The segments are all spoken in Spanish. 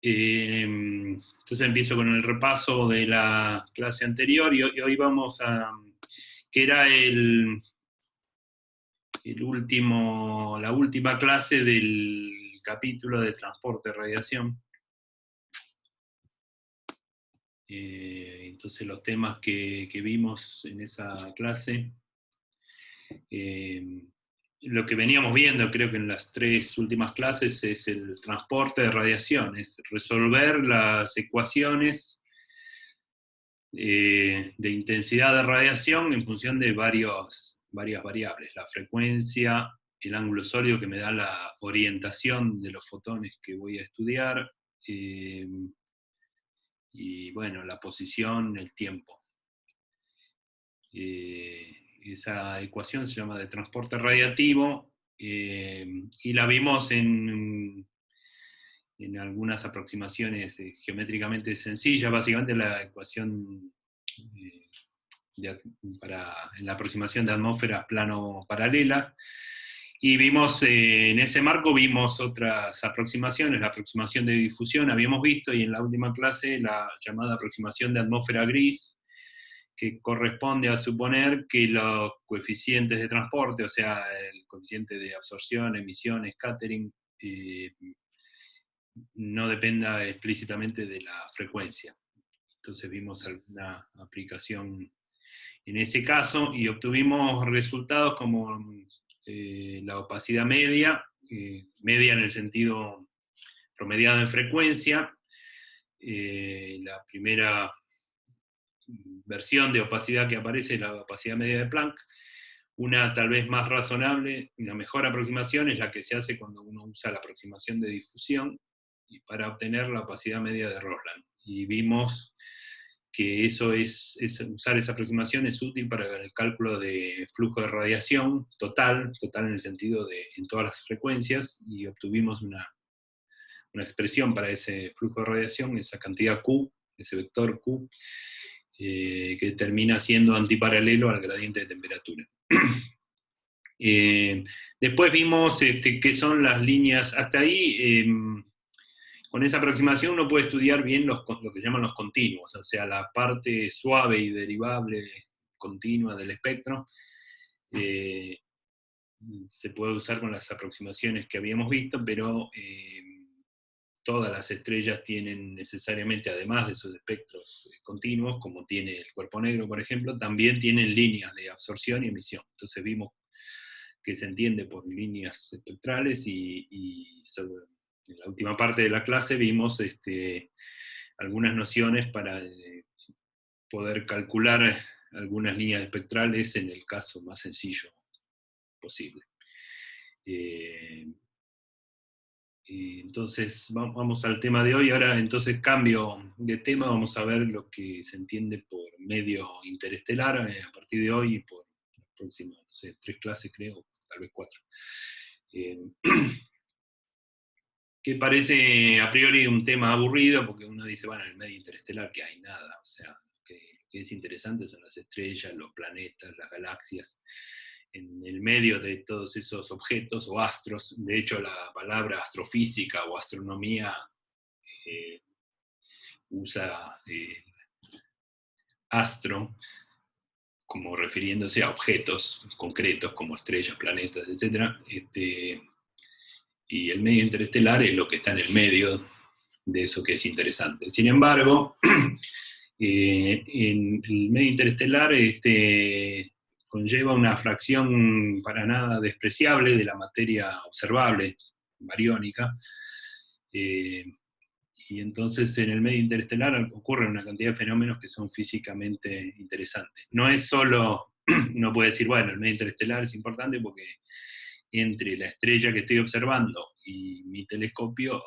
Entonces empiezo con el repaso de la clase anterior y hoy vamos a, que era el último, la última clase del capítulo de transporte de radiación. Entonces los temas que vimos en esa clase, lo que veníamos viendo creo que en las tres últimas clases es el transporte de radiación, es resolver las ecuaciones de intensidad de radiación en función de varias variables, la frecuencia, el ángulo sólido que me da la orientación de los fotones que voy a estudiar, y bueno, la posición, el tiempo. Esa ecuación se llama de transporte radiativo, y la vimos en algunas aproximaciones geométricamente sencillas, básicamente la ecuación en la aproximación de atmósferas plano paralelas, y vimos, en ese marco vimos otras aproximaciones, la aproximación de difusión habíamos visto, y en la última clase la llamada aproximación de atmósfera gris, que corresponde a suponer que los coeficientes de transporte, o sea, el coeficiente de absorción, emisión, scattering, no dependa explícitamente de la frecuencia. Entonces vimos alguna aplicación en ese caso y obtuvimos resultados como la opacidad media, media en el sentido promediada en frecuencia, la primera versión de opacidad que aparece es la opacidad media de Planck. Una tal vez más razonable, una mejor aproximación es la que se hace cuando uno usa la aproximación de difusión y para obtener la opacidad media de Rosland. Y vimos que usar esa aproximación es útil para el cálculo de flujo de radiación total en el sentido de en todas las frecuencias, y obtuvimos una expresión para ese flujo de radiación, esa cantidad Q, ese vector Q, que termina siendo antiparalelo al gradiente de temperatura. Después vimos qué son las líneas, hasta ahí, con esa aproximación uno puede estudiar bien lo que llaman los continuos, o sea, la parte suave y derivable continua del espectro. Se puede usar con las aproximaciones que habíamos visto, pero todas las estrellas tienen necesariamente, además de esos espectros continuos, como tiene el cuerpo negro, por ejemplo, también tienen líneas de absorción y emisión. Entonces vimos que se entiende por líneas espectrales, y en la última parte de la clase vimos algunas nociones para poder calcular algunas líneas espectrales en el caso más sencillo posible. Entonces vamos al tema de hoy. Ahora entonces cambio de tema, vamos a ver lo que se entiende por medio interestelar a partir de hoy y por las próximas, no sé, 3 clases creo, tal vez 4. Que parece a priori un tema aburrido, porque uno dice, bueno, en el medio interestelar que hay nada, o sea, lo que es interesante son las estrellas, los planetas, las galaxias. En el medio de todos esos objetos o astros, de hecho la palabra astrofísica o astronomía usa astro como refiriéndose a objetos concretos como estrellas, planetas, etc. Y el medio interestelar es lo que está en el medio de eso que es interesante. Sin embargo, en el medio interestelar conlleva una fracción para nada despreciable de la materia observable, bariónica, y entonces en el medio interestelar ocurren una cantidad de fenómenos que son físicamente interesantes. No es solo, uno puede decir, bueno, el medio interestelar es importante porque entre la estrella que estoy observando y mi telescopio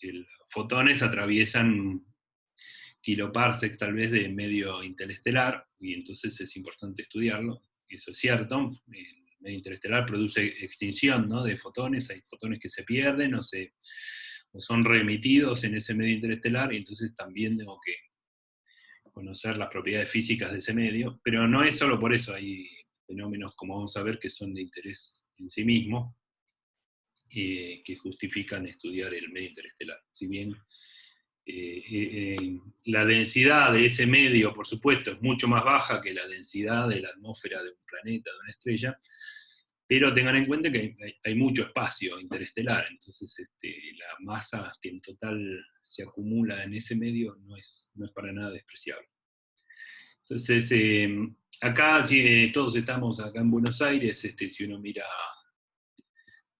los fotones atraviesan kiloparsecs tal vez de medio interestelar, y entonces es importante estudiarlo. Eso es cierto. El medio interestelar produce extinción, ¿no?, de fotones. Hay fotones que se pierden o son reemitidos en ese medio interestelar, y entonces también tengo que conocer las propiedades físicas de ese medio, pero no es solo por eso. Hay fenómenos, como vamos a ver, que son de interés en sí mismo. que justifican estudiar el medio interestelar. Si bien la densidad de ese medio, por supuesto, es mucho más baja que la densidad de la atmósfera de un planeta, de una estrella, pero tengan en cuenta que hay mucho espacio interestelar, entonces la masa que en total se acumula en ese medio no es para nada despreciable. Entonces, acá, si todos estamos acá en Buenos Aires, si uno mira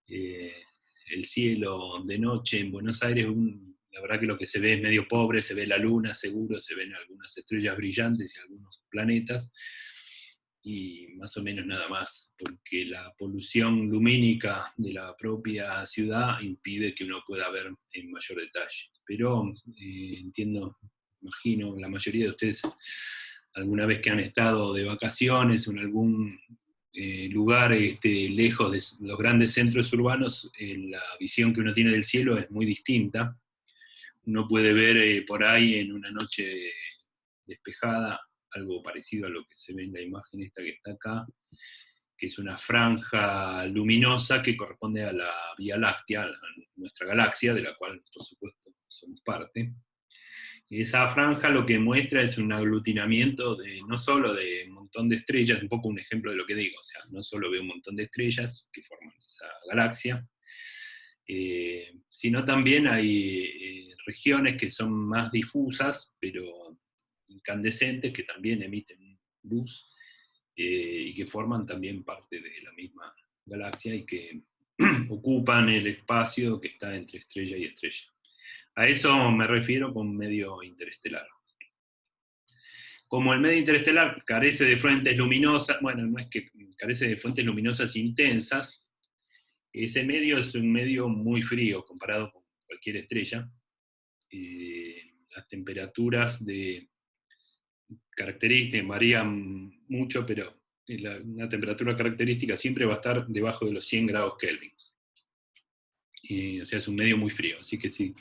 eh, el cielo de noche en Buenos Aires, la verdad que lo que se ve es medio pobre, se ve la luna seguro, se ven algunas estrellas brillantes y algunos planetas, y más o menos nada más, porque la polución lumínica de la propia ciudad impide que uno pueda ver en mayor detalle. Pero entiendo, imagino, la mayoría de ustedes, alguna vez que han estado de vacaciones o en algún lugar lejos de los grandes centros urbanos, la visión que uno tiene del cielo es muy distinta. Uno puede ver por ahí en una noche despejada algo parecido a lo que se ve en la imagen esta que está acá, que es una franja luminosa que corresponde a la Vía Láctea, a nuestra galaxia, de la cual, por supuesto, somos parte. Esa franja lo que muestra es un aglutinamiento no solo de un montón de estrellas, un poco un ejemplo de lo que digo, o sea, no solo veo un montón de estrellas que forman esa galaxia, sino también hay regiones que son más difusas, pero incandescentes, que también emiten luz, y que forman también parte de la misma galaxia y que ocupan el espacio que está entre estrella y estrella. A eso me refiero con medio interestelar. Como el medio interestelar carece de fuentes luminosas, bueno, no es que carece de fuentes luminosas intensas, ese medio es un medio muy frío comparado con cualquier estrella. Las temperaturas características varían mucho, pero una temperatura característica siempre va a estar debajo de los 100 grados Kelvin. O sea, es un medio muy frío, así que si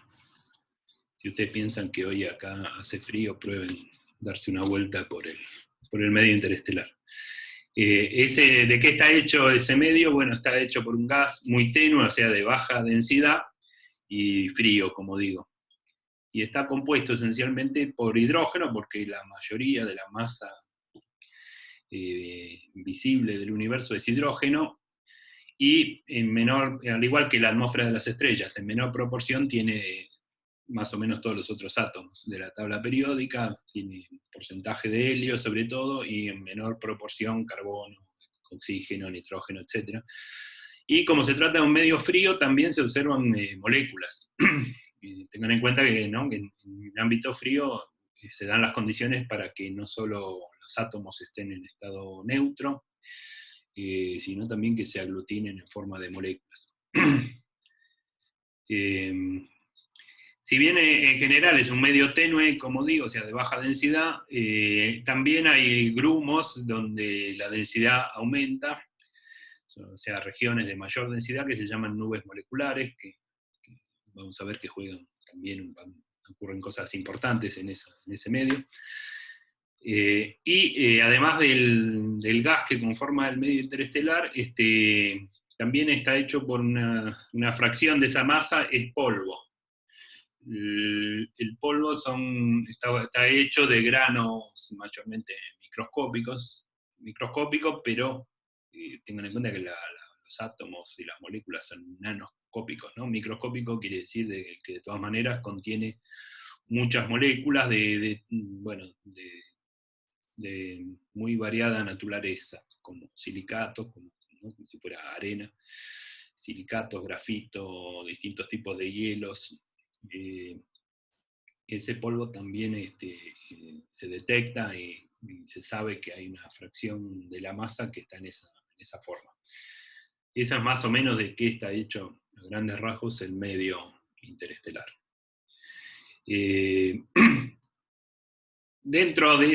ustedes piensan que hoy acá hace frío, prueben darse una vuelta por el medio interestelar. ¿De qué está hecho ese medio? Bueno, está hecho por un gas muy tenue, o sea, de baja densidad y frío, como digo. Y está compuesto esencialmente por hidrógeno, porque la mayoría de la masa visible del universo es hidrógeno, y al igual que la atmósfera de las estrellas, en menor proporción tiene más o menos todos los otros átomos de la tabla periódica, tiene porcentaje de helio sobre todo, y en menor proporción carbono, oxígeno, nitrógeno, etc. Y como se trata de un medio frío, también se observan moléculas. Y tengan en cuenta que, ¿no?, que en el ámbito frío se dan las condiciones para que no solo los átomos estén en estado neutro, sino también que se aglutinen en forma de moléculas. Si bien en general es un medio tenue, como digo, o sea, de baja densidad, también hay grumos donde la densidad aumenta, o sea, regiones de mayor densidad que se llaman nubes moleculares, que vamos a ver que juegan también, ocurren cosas importantes en ese medio. Además del gas que conforma el medio interestelar, también está hecho por una fracción de esa masa, es polvo. El polvo está hecho de granos mayormente microscópicos, pero tengan en cuenta que los átomos y las moléculas son nanoscópicos, ¿no? Microscópico quiere decir que de todas maneras contiene muchas moléculas de muy variada naturaleza, como silicatos, como si fuera arena, silicatos, grafito, distintos tipos de hielos. Ese polvo también se detecta y se sabe que hay una fracción de la masa que está en esa forma. Esa es más o menos de qué está hecho, a grandes rasgos, el medio interestelar. Dentro de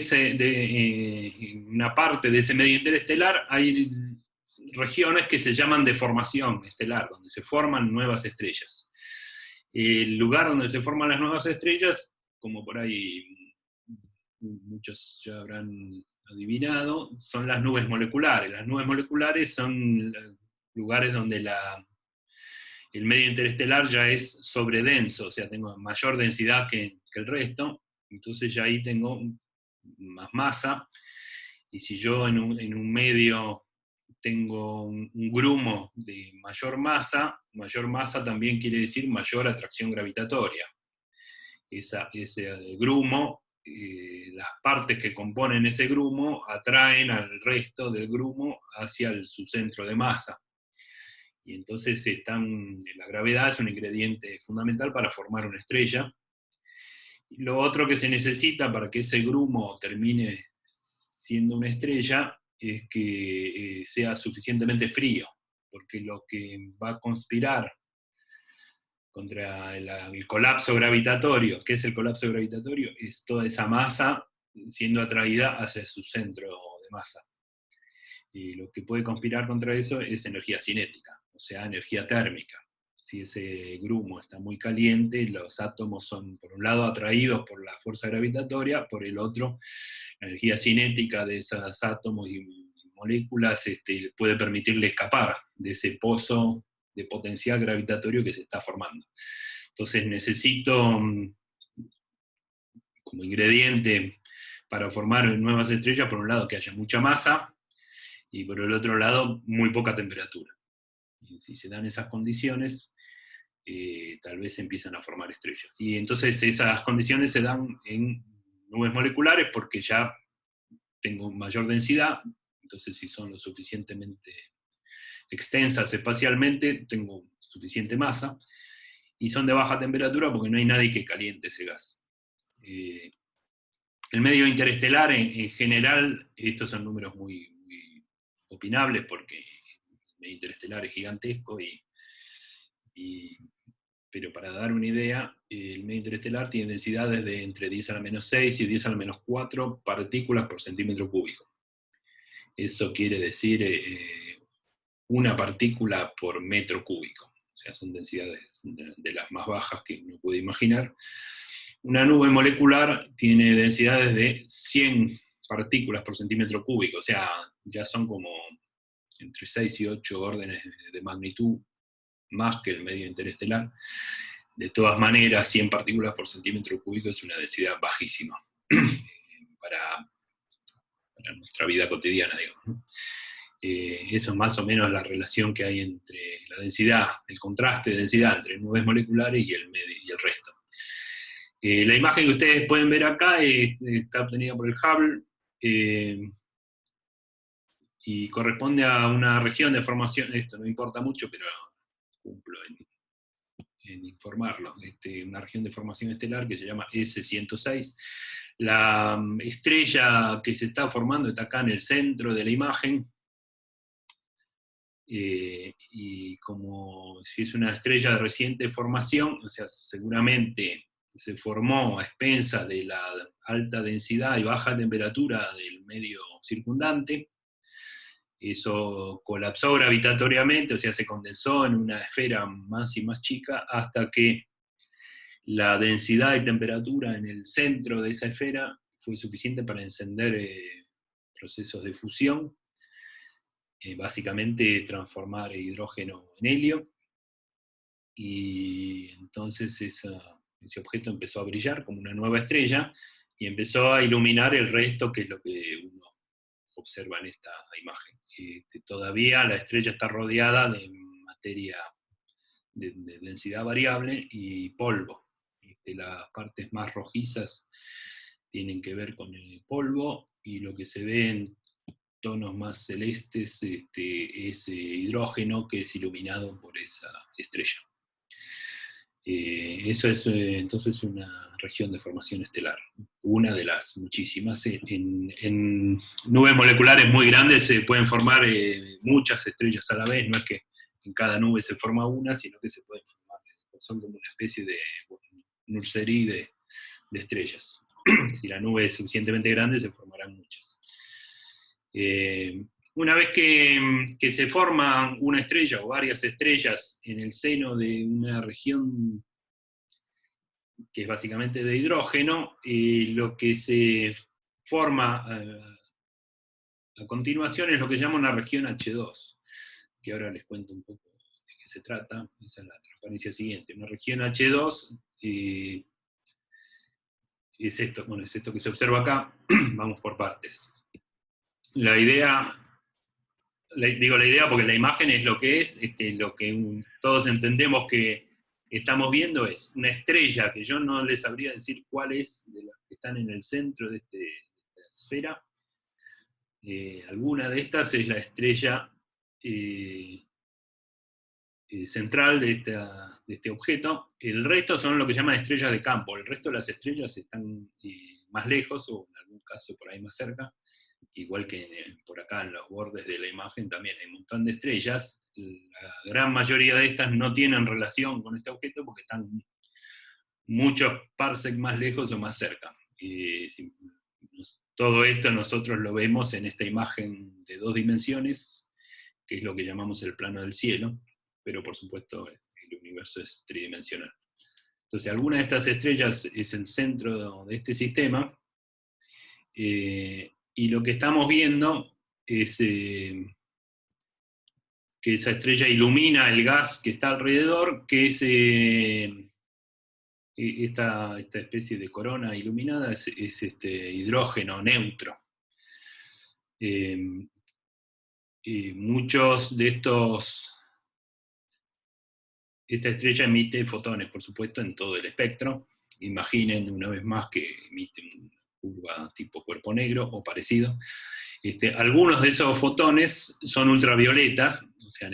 una parte de ese medio interestelar hay regiones que se llaman de formación estelar, donde se forman nuevas estrellas. El lugar donde se forman las nuevas estrellas, como por ahí muchos ya habrán adivinado, son las nubes moleculares. Las nubes moleculares son lugares donde el medio interestelar ya es sobredenso, o sea, tengo mayor densidad que el resto, entonces ya ahí tengo más masa, y si yo en un medio tengo un grumo de mayor masa también quiere decir mayor atracción gravitatoria. Ese grumo, las partes que componen ese grumo atraen al resto del grumo hacia su centro de masa. Y entonces la gravedad es un ingrediente fundamental para formar una estrella. Y lo otro que se necesita para que ese grumo termine siendo una estrella es que sea suficientemente frío, porque lo que va a conspirar contra el colapso gravitatorio, ¿qué es el colapso gravitatorio? Es toda esa masa siendo atraída hacia su centro de masa. Y lo que puede conspirar contra eso es energía cinética, o sea, energía térmica. Si ese grumo está muy caliente, los átomos son, por un lado, atraídos por la fuerza gravitatoria, por el otro, la energía cinética de esos átomos y moléculas puede permitirle escapar de ese pozo de potencial gravitatorio que se está formando. Entonces necesito, como ingrediente para formar nuevas estrellas, por un lado, que haya mucha masa, y por el otro lado, muy poca temperatura. Y si se dan esas condiciones, tal vez se empiezan a formar estrellas. Y entonces esas condiciones se dan en nubes moleculares porque ya tengo mayor densidad, entonces si son lo suficientemente extensas espacialmente, tengo suficiente masa, y son de baja temperatura porque no hay nadie que caliente ese gas. El medio interestelar, en general, estos son números muy opinables porque el medio interestelar es gigantesco, pero para dar una idea, el medio interestelar tiene densidades de entre 10 a la menos 6 y 10 a la menos 4 partículas por centímetro cúbico. Eso quiere decir una partícula por metro cúbico. O sea, son densidades de las más bajas que uno puede imaginar. Una nube molecular tiene densidades de 100 partículas por centímetro cúbico, o sea, ya son como entre 6 y 8 órdenes de magnitud más que el medio interestelar. De todas maneras, 100 partículas por centímetro cúbico es una densidad bajísima para nuestra vida cotidiana, digamos. Eso es más o menos la relación que hay entre la densidad, el contraste de densidad entre nubes moleculares y el resto. La imagen que ustedes pueden ver acá está obtenida por el Hubble y corresponde a una región de formación, esto no importa mucho, pero cumplo en informarlo, una región de formación estelar que se llama S106. La estrella que se está formando está acá en el centro de la imagen, y como si es una estrella de reciente formación, o sea, seguramente se formó a expensas de la alta densidad y baja temperatura del medio circundante. Eso colapsó gravitatoriamente, o sea, se condensó en una esfera más y más chica hasta que la densidad y temperatura en el centro de esa esfera fue suficiente para encender procesos de fusión, básicamente transformar hidrógeno en helio, y entonces ese objeto empezó a brillar como una nueva estrella y empezó a iluminar el resto, que es lo que uno observa en esta imagen. Todavía la estrella está rodeada de materia de densidad variable y polvo. Las partes más rojizas tienen que ver con el polvo, y lo que se ve en tonos más celestes es hidrógeno que es iluminado por esa estrella. Eso es entonces una región de formación estelar, una de las muchísimas. En nubes moleculares muy grandes se pueden formar muchas estrellas a la vez, no es que en cada nube se forma una, sino que se pueden formar, son como una especie de nursery de estrellas. Si la nube es suficientemente grande, se formarán muchas. Una vez que se forma una estrella o varias estrellas en el seno de una región que es básicamente de hidrógeno, lo que se forma a continuación es lo que se llama una región H2, que ahora les cuento un poco de qué qué se trata. Esa es la transparencia siguiente. Una región H2 es esto, bueno, es esto que se observa acá. Vamos por partes. La idea, digo la idea porque la imagen es lo que es, lo que todos entendemos que estamos viendo es una estrella, que yo no les sabría decir cuál es de las que están en el centro de esta esfera. Alguna de estas es la estrella central de este objeto. El resto son lo que se llaman estrellas de campo. El resto de las estrellas están más lejos, o en algún caso por ahí más cerca, igual que por acá en los bordes de la imagen también hay un montón de estrellas. La gran mayoría de estas no tienen relación con este objeto porque están muchos parsecs más lejos o más cerca. Todo esto nosotros lo vemos en esta imagen de 2 dimensiones, que es lo que llamamos el plano del cielo, pero por supuesto el universo es tridimensional. Entonces, alguna de estas estrellas es el centro de este sistema, y lo que estamos viendo es que esa estrella ilumina el gas que está alrededor, que es esta especie de corona iluminada, es hidrógeno neutro. Muchos de esta estrella emite fotones, por supuesto, en todo el espectro. Imaginen una vez más que emite una curva tipo cuerpo negro o parecido. Algunos de esos fotones son ultravioletas, o sea,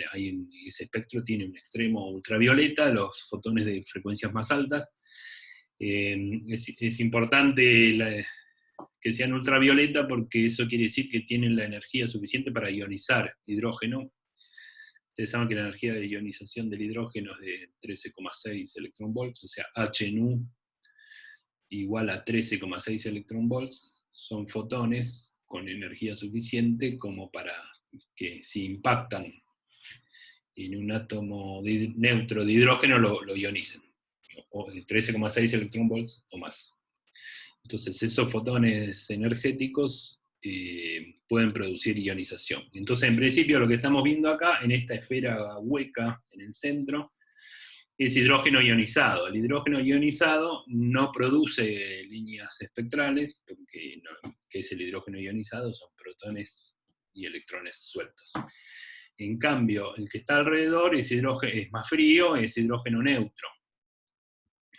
ese espectro tiene un extremo ultravioleta, los fotones de frecuencias más altas. Es importante que sean ultravioleta porque eso quiere decir que tienen la energía suficiente para ionizar hidrógeno. Ustedes saben que la energía de ionización del hidrógeno es de 13,6 electronvolts, o sea, HNU igual a 13,6 electronvolts. Son fotones con energía suficiente como para que si impactan en un átomo neutro de hidrógeno lo ionicen, o 13,6 electronvolts o más. Entonces esos fotones energéticos pueden producir ionización. Entonces, en principio, lo que estamos viendo acá, en esta esfera hueca en el centro, es hidrógeno ionizado. El hidrógeno ionizado no produce líneas espectrales, porque ¿qué es el hidrógeno ionizado? Son protones y electrones sueltos. En cambio, el que está alrededor es más frío, es hidrógeno neutro.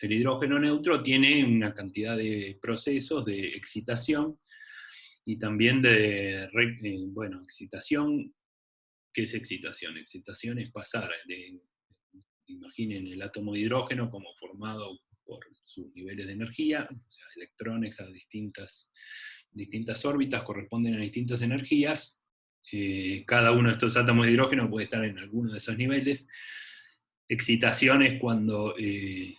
El hidrógeno neutro tiene una cantidad de procesos de excitación, y también de, excitación. ¿Qué es excitación? Excitación es pasar imaginen el átomo de hidrógeno como formado por sus niveles de energía, o sea, electrones a distintas órbitas corresponden a distintas energías. Cada uno de estos átomos de hidrógeno puede estar en alguno de esos niveles. Excitación es cuando el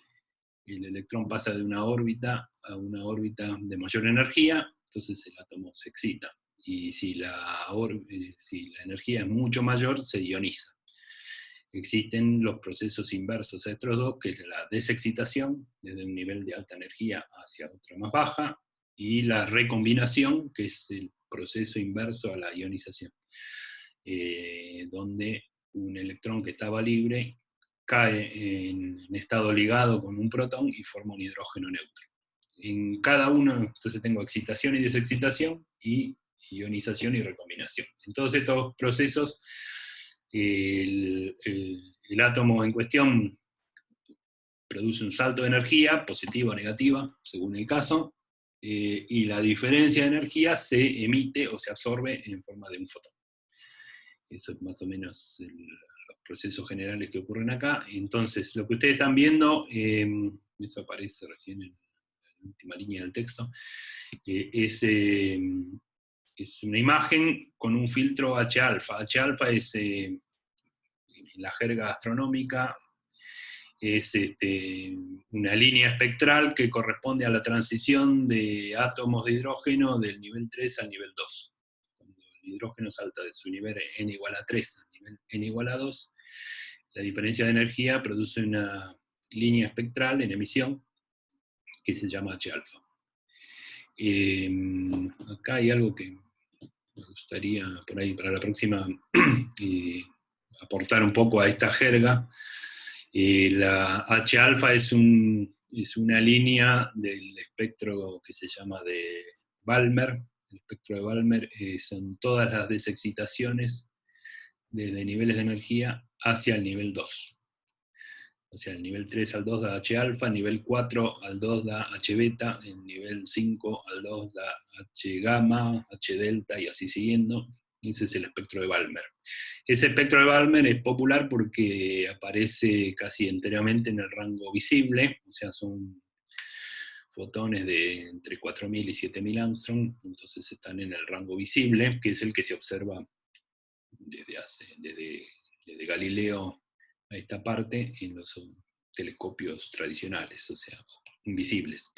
electrón pasa de una órbita a una órbita de mayor energía, entonces el átomo se excita. Y si la energía es mucho mayor, se ioniza. Existen los procesos inversos a estos dos, que es la desexcitación, desde un nivel de alta energía hacia otra más baja, y la recombinación, que es el proceso inverso a la ionización, donde un electrón que estaba libre cae en estado ligado con un protón y forma un hidrógeno neutro. En cada uno, entonces tengo excitación y desexcitación, y ionización y recombinación. En todos estos procesos, el átomo en cuestión produce un salto de energía, positiva o negativa, según el caso, y la diferencia de energía se emite o se absorbe en forma de un fotón. Eso es más o menos los procesos generales que ocurren acá. Entonces, lo que ustedes están viendo, eso aparece recién en la última línea del texto, es una imagen con un filtro H-alfa. H-alfa es, en la jerga astronómica, es una línea espectral que corresponde a la transición de átomos de hidrógeno del nivel 3 al nivel 2. Cuando el hidrógeno salta de su nivel n igual a 3 al nivel n igual a 2, la diferencia de energía produce una línea espectral en emisión que se llama H-alfa. Acá hay algo que me gustaría por ahí para la próxima aportar un poco a esta jerga. La H-alfa es una línea del espectro que se llama de Balmer. El espectro de Balmer son todas las desexcitaciones desde niveles de energía hacia el nivel 2. O sea, el nivel 3 al 2 da H-alfa, nivel 4 al 2 da H-beta, el nivel 5 al 2 da H-gamma, H-delta y así siguiendo. Ese es el espectro de Balmer. Ese espectro de Balmer es popular porque aparece casi enteramente en el rango visible, o sea, son fotones de entre 4.000 y 7.000 Armstrong, entonces están en el rango visible, que es el que se observa desde Galileo a esta parte en los telescopios tradicionales, o sea, invisibles.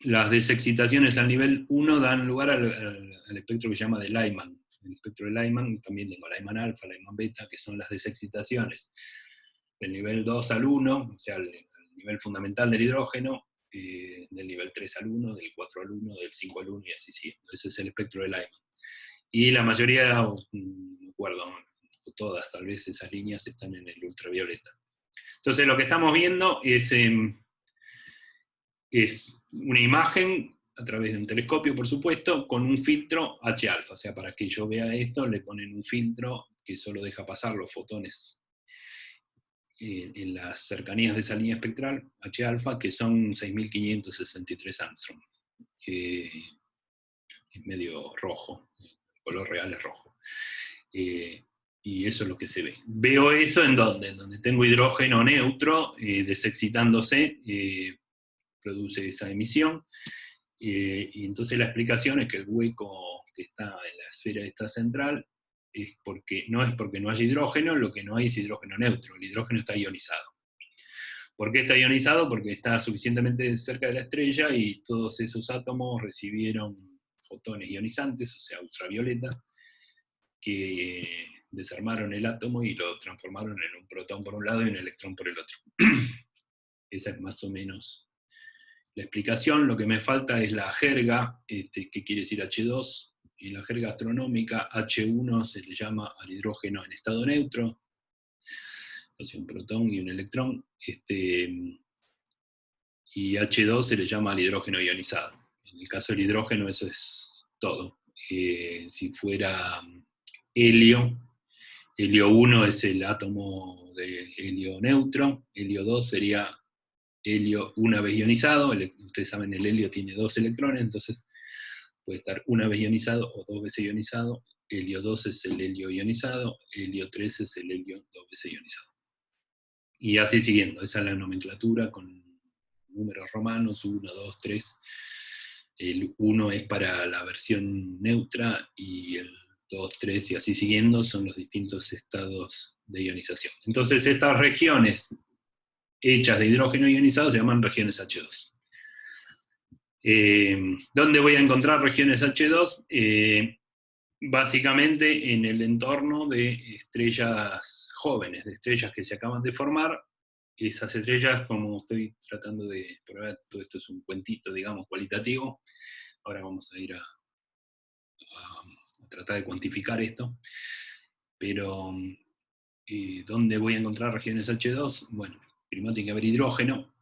Las desexcitaciones al nivel 1 dan lugar al espectro que se llama de Lyman. El espectro de Lyman, también tengo Lyman alfa, Lyman beta, que son las desexcitaciones del nivel 2 al 1, o sea, el nivel fundamental del hidrógeno, del nivel 3 al 1, del 4 al 1, del 5 al 1 y así siguiendo. Ese es el espectro de Lyman. Y la mayoría, no me acuerdo, o todas tal vez esas líneas están en el ultravioleta. Entonces lo que estamos viendo es una imagen a través de un telescopio, por supuesto, con un filtro H-alfa. O sea, para que yo vea esto, le ponen un filtro que solo deja pasar los fotones en las cercanías de esa línea espectral, H-alfa, que son 6.563 Armstrong. Es medio rojo, el color real es rojo. Y eso es lo que se ve. Veo eso en donde tengo hidrógeno neutro desexcitándose, produce esa emisión, y entonces la explicación es que el hueco que está en la esfera esta central no es porque no haya hidrógeno, lo que no hay es hidrógeno neutro, el hidrógeno está ionizado. ¿Por qué está ionizado? Porque está suficientemente cerca de la estrella y todos esos átomos recibieron fotones ionizantes, o sea, ultravioleta, que desarmaron el átomo y lo transformaron en un protón por un lado y un electrón por el otro. Esa es más o menos la explicación. Lo que me falta es la jerga, que quiere decir H2, y la jerga astronómica H1 se le llama al hidrógeno en estado neutro, o sea, un protón y un electrón, y H2 se le llama al hidrógeno ionizado. En el caso del hidrógeno eso es todo. Si fuera helio 1 es el átomo de helio neutro, helio 2 sería helio una vez ionizado, ustedes saben el helio tiene 2 electrones, entonces puede estar una vez ionizado o 2 veces ionizado, helio 2 es el helio ionizado, helio 3 es el helio 2 veces ionizado. Y así siguiendo, esa es la nomenclatura con números romanos, 1, 2, 3. El 1 es para la versión neutra y el 2, 3 y así siguiendo son los distintos estados de ionización. Entonces estas regiones hechas de hidrógeno ionizado se llaman regiones H2. ¿Dónde voy a encontrar regiones H2? Básicamente en el entorno de estrellas jóvenes, de estrellas que se acaban de formar. Esas estrellas, como estoy tratando de probar, todo esto es un cuentito, digamos, cualitativo. Ahora vamos a ir a tratar de cuantificar esto. Pero, ¿dónde voy a encontrar regiones H2? Bueno, primero tiene que haber hidrógeno.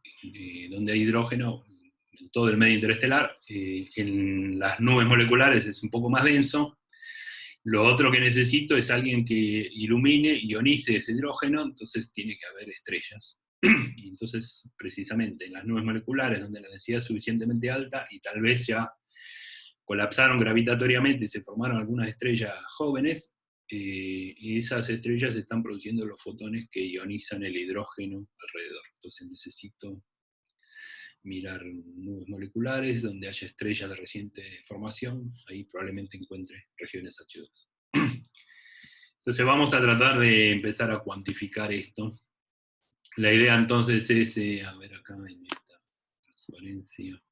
Donde hay hidrógeno, en todo el medio interestelar. En las nubes moleculares es un poco más denso. Lo otro que necesito es alguien que ilumine, ionice ese hidrógeno, entonces tiene que haber estrellas. Y entonces, precisamente, en las nubes moleculares, donde la densidad es suficientemente alta y tal vez ya colapsaron gravitatoriamente y se formaron algunas estrellas jóvenes, esas estrellas están produciendo los fotones que ionizan el hidrógeno alrededor. Entonces necesito mirar nubes moleculares donde haya estrellas de reciente formación, ahí probablemente encuentre regiones H2. Entonces vamos a tratar de empezar a cuantificar esto. La idea entonces es, a ver acá en esta transparencia,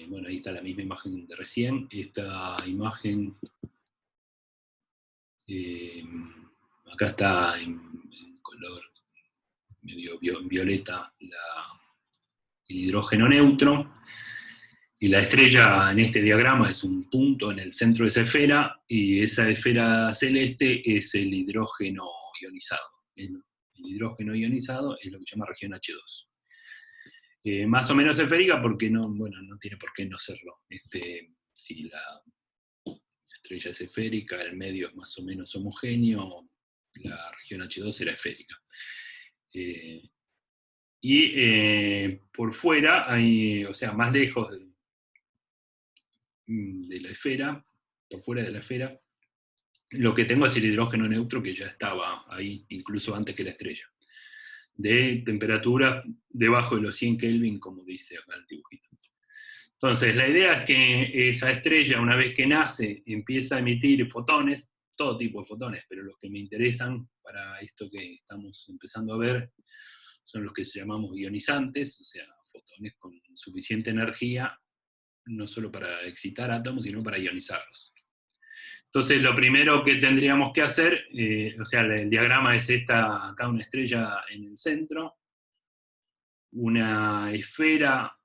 bueno, ahí está la misma imagen de recién, esta imagen, acá está en color medio violeta el hidrógeno neutro, Y la estrella en este diagrama es un punto en el centro de esa esfera, y esa esfera celeste es el hidrógeno ionizado. El hidrógeno ionizado es lo que se llama región H2. Más o menos esférica porque no, bueno, no tiene por qué no serlo. Si la estrella es esférica, el medio es más o menos homogéneo, la región H2 será esférica. Por fuera hay, o sea, más lejos de la esfera, por fuera de la esfera, lo que tengo es el hidrógeno neutro, que ya estaba ahí incluso antes que la estrella, de temperatura debajo de los 100 Kelvin, como dice acá el dibujito. Entonces, la idea es que esa estrella, una vez que nace, empieza a emitir fotones, todo tipo de fotones, pero los que me interesan para esto que estamos empezando a ver son los que llamamos ionizantes, o sea, fotones con suficiente energía, no solo para excitar átomos, sino para ionizarlos. Entonces, lo primero que tendríamos que hacer, o sea, el diagrama es acá una estrella en el centro, una esfera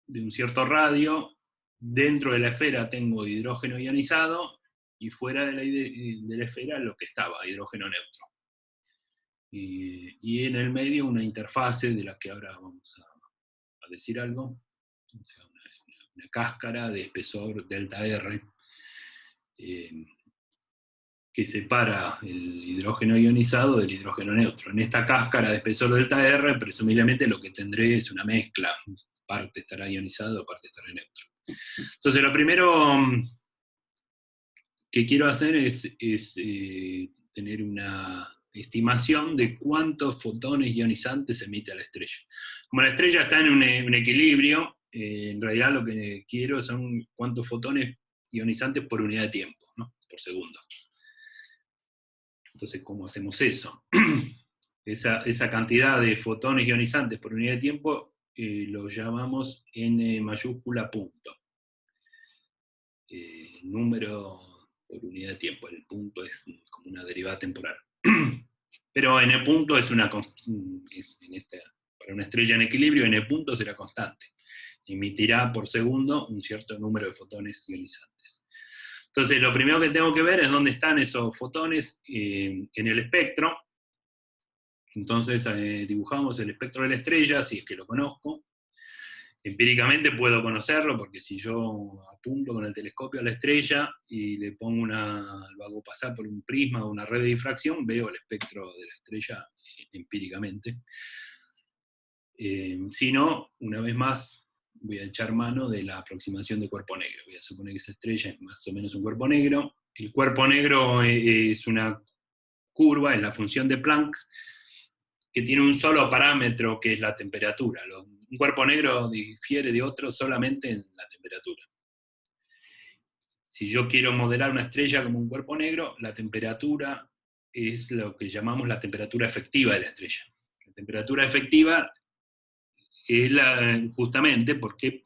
de un cierto radio, dentro de la esfera tengo hidrógeno ionizado, y fuera de la esfera lo que estaba, hidrógeno neutro. Y en el medio una interfase de la que ahora vamos a decir algo, o sea, una cáscara de espesor delta R, que separa el hidrógeno ionizado del hidrógeno neutro. En esta cáscara de espesor delta R, presumiblemente lo que tendré es una mezcla, parte estará ionizado, parte estará neutro. Entonces, lo primero que quiero hacer es tener una estimación de cuántos fotones ionizantes emite la estrella. Como la estrella está en un equilibrio, en realidad lo que quiero son cuántos fotones ionizantes por unidad de tiempo, ¿no? Por segundo. Entonces, ¿cómo hacemos eso? Esa cantidad de fotones ionizantes por unidad de tiempo lo llamamos n mayúscula punto. Número por unidad de tiempo. El punto es como una derivada temporal. Pero n punto es para una estrella en equilibrio, n punto será constante. Emitirá por segundo un cierto número de fotones ionizantes. Entonces, lo primero que tengo que ver es dónde están esos fotones en el espectro. Entonces, dibujamos el espectro de la estrella, si es que lo conozco. Empíricamente puedo conocerlo, porque si yo apunto con el telescopio a la estrella y le pongo lo hago pasar por un prisma o una red de difracción, veo el espectro de la estrella empíricamente. Si no, una vez más, voy a echar mano de la aproximación de cuerpo negro. Voy a suponer que esa estrella es más o menos un cuerpo negro. El cuerpo negro es una curva, es la función de Planck, que tiene un solo parámetro, que es la temperatura. Un cuerpo negro difiere de otro solamente en la temperatura. Si yo quiero modelar una estrella como un cuerpo negro, la temperatura es lo que llamamos la temperatura efectiva de la estrella. La temperatura efectiva es justamente porque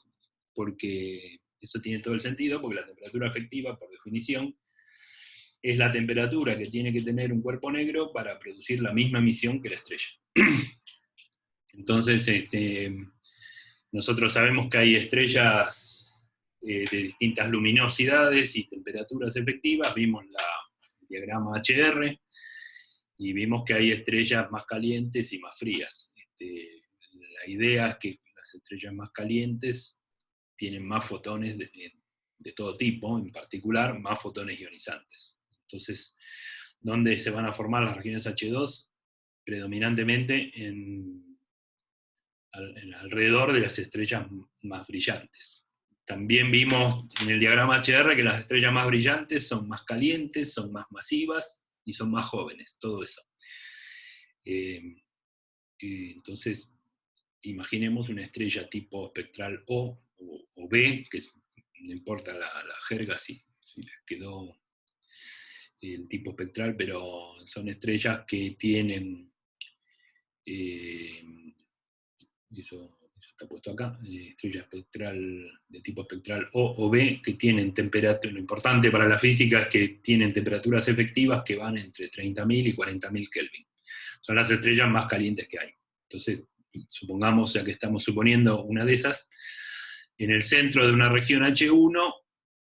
eso tiene todo el sentido, porque la temperatura efectiva, por definición, es la temperatura que tiene que tener un cuerpo negro para producir la misma emisión que la estrella. Entonces, nosotros sabemos que hay estrellas de distintas luminosidades y temperaturas efectivas. Vimos el diagrama HR, y vimos que hay estrellas más calientes y más frías. La idea es que las estrellas más calientes tienen más fotones de todo tipo, en particular más fotones ionizantes. Entonces, ¿dónde se van a formar las regiones H2? Predominantemente alrededor de las estrellas más brillantes. También vimos en el diagrama HR que las estrellas más brillantes son más calientes, son más masivas y son más jóvenes, todo eso. Entonces, imaginemos una estrella tipo espectral O o B, que no importa la jerga si les quedó el tipo espectral, pero son estrellas que tienen, eso está puesto acá, estrella espectral de tipo espectral O o B, que tienen temperatura. Lo importante para la física es que tienen temperaturas efectivas que van entre 30.000 y 40.000 Kelvin. Son las estrellas más calientes que hay. Entonces, supongamos, ya que estamos suponiendo una de esas, en el centro de una región H1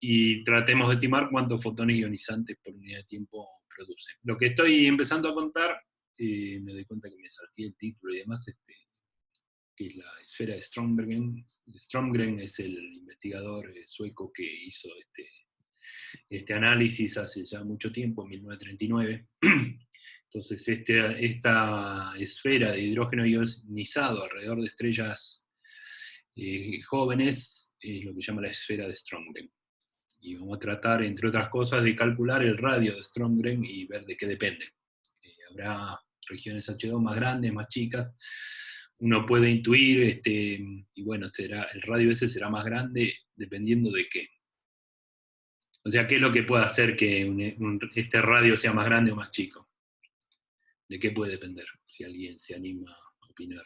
y tratemos de estimar cuántos fotones ionizantes por unidad de tiempo produce. Lo que estoy empezando a contar, me doy cuenta que me salté el título y demás, que es la esfera de Strömgren. Strömgren es el investigador sueco que hizo este análisis hace ya mucho tiempo, en 1939. Entonces, esta esfera de hidrógeno ionizado alrededor de estrellas jóvenes es lo que llama la esfera de Strömgren. Y vamos a tratar, entre otras cosas, de calcular el radio de Strömgren y ver de qué depende. Habrá regiones H2 más grandes, más chicas. Uno puede intuir, y bueno, el radio ese será más grande dependiendo de qué. O sea, ¿qué es lo que puede hacer que este radio sea más grande o más chico? ¿De qué puede depender? Si alguien se anima a opinar.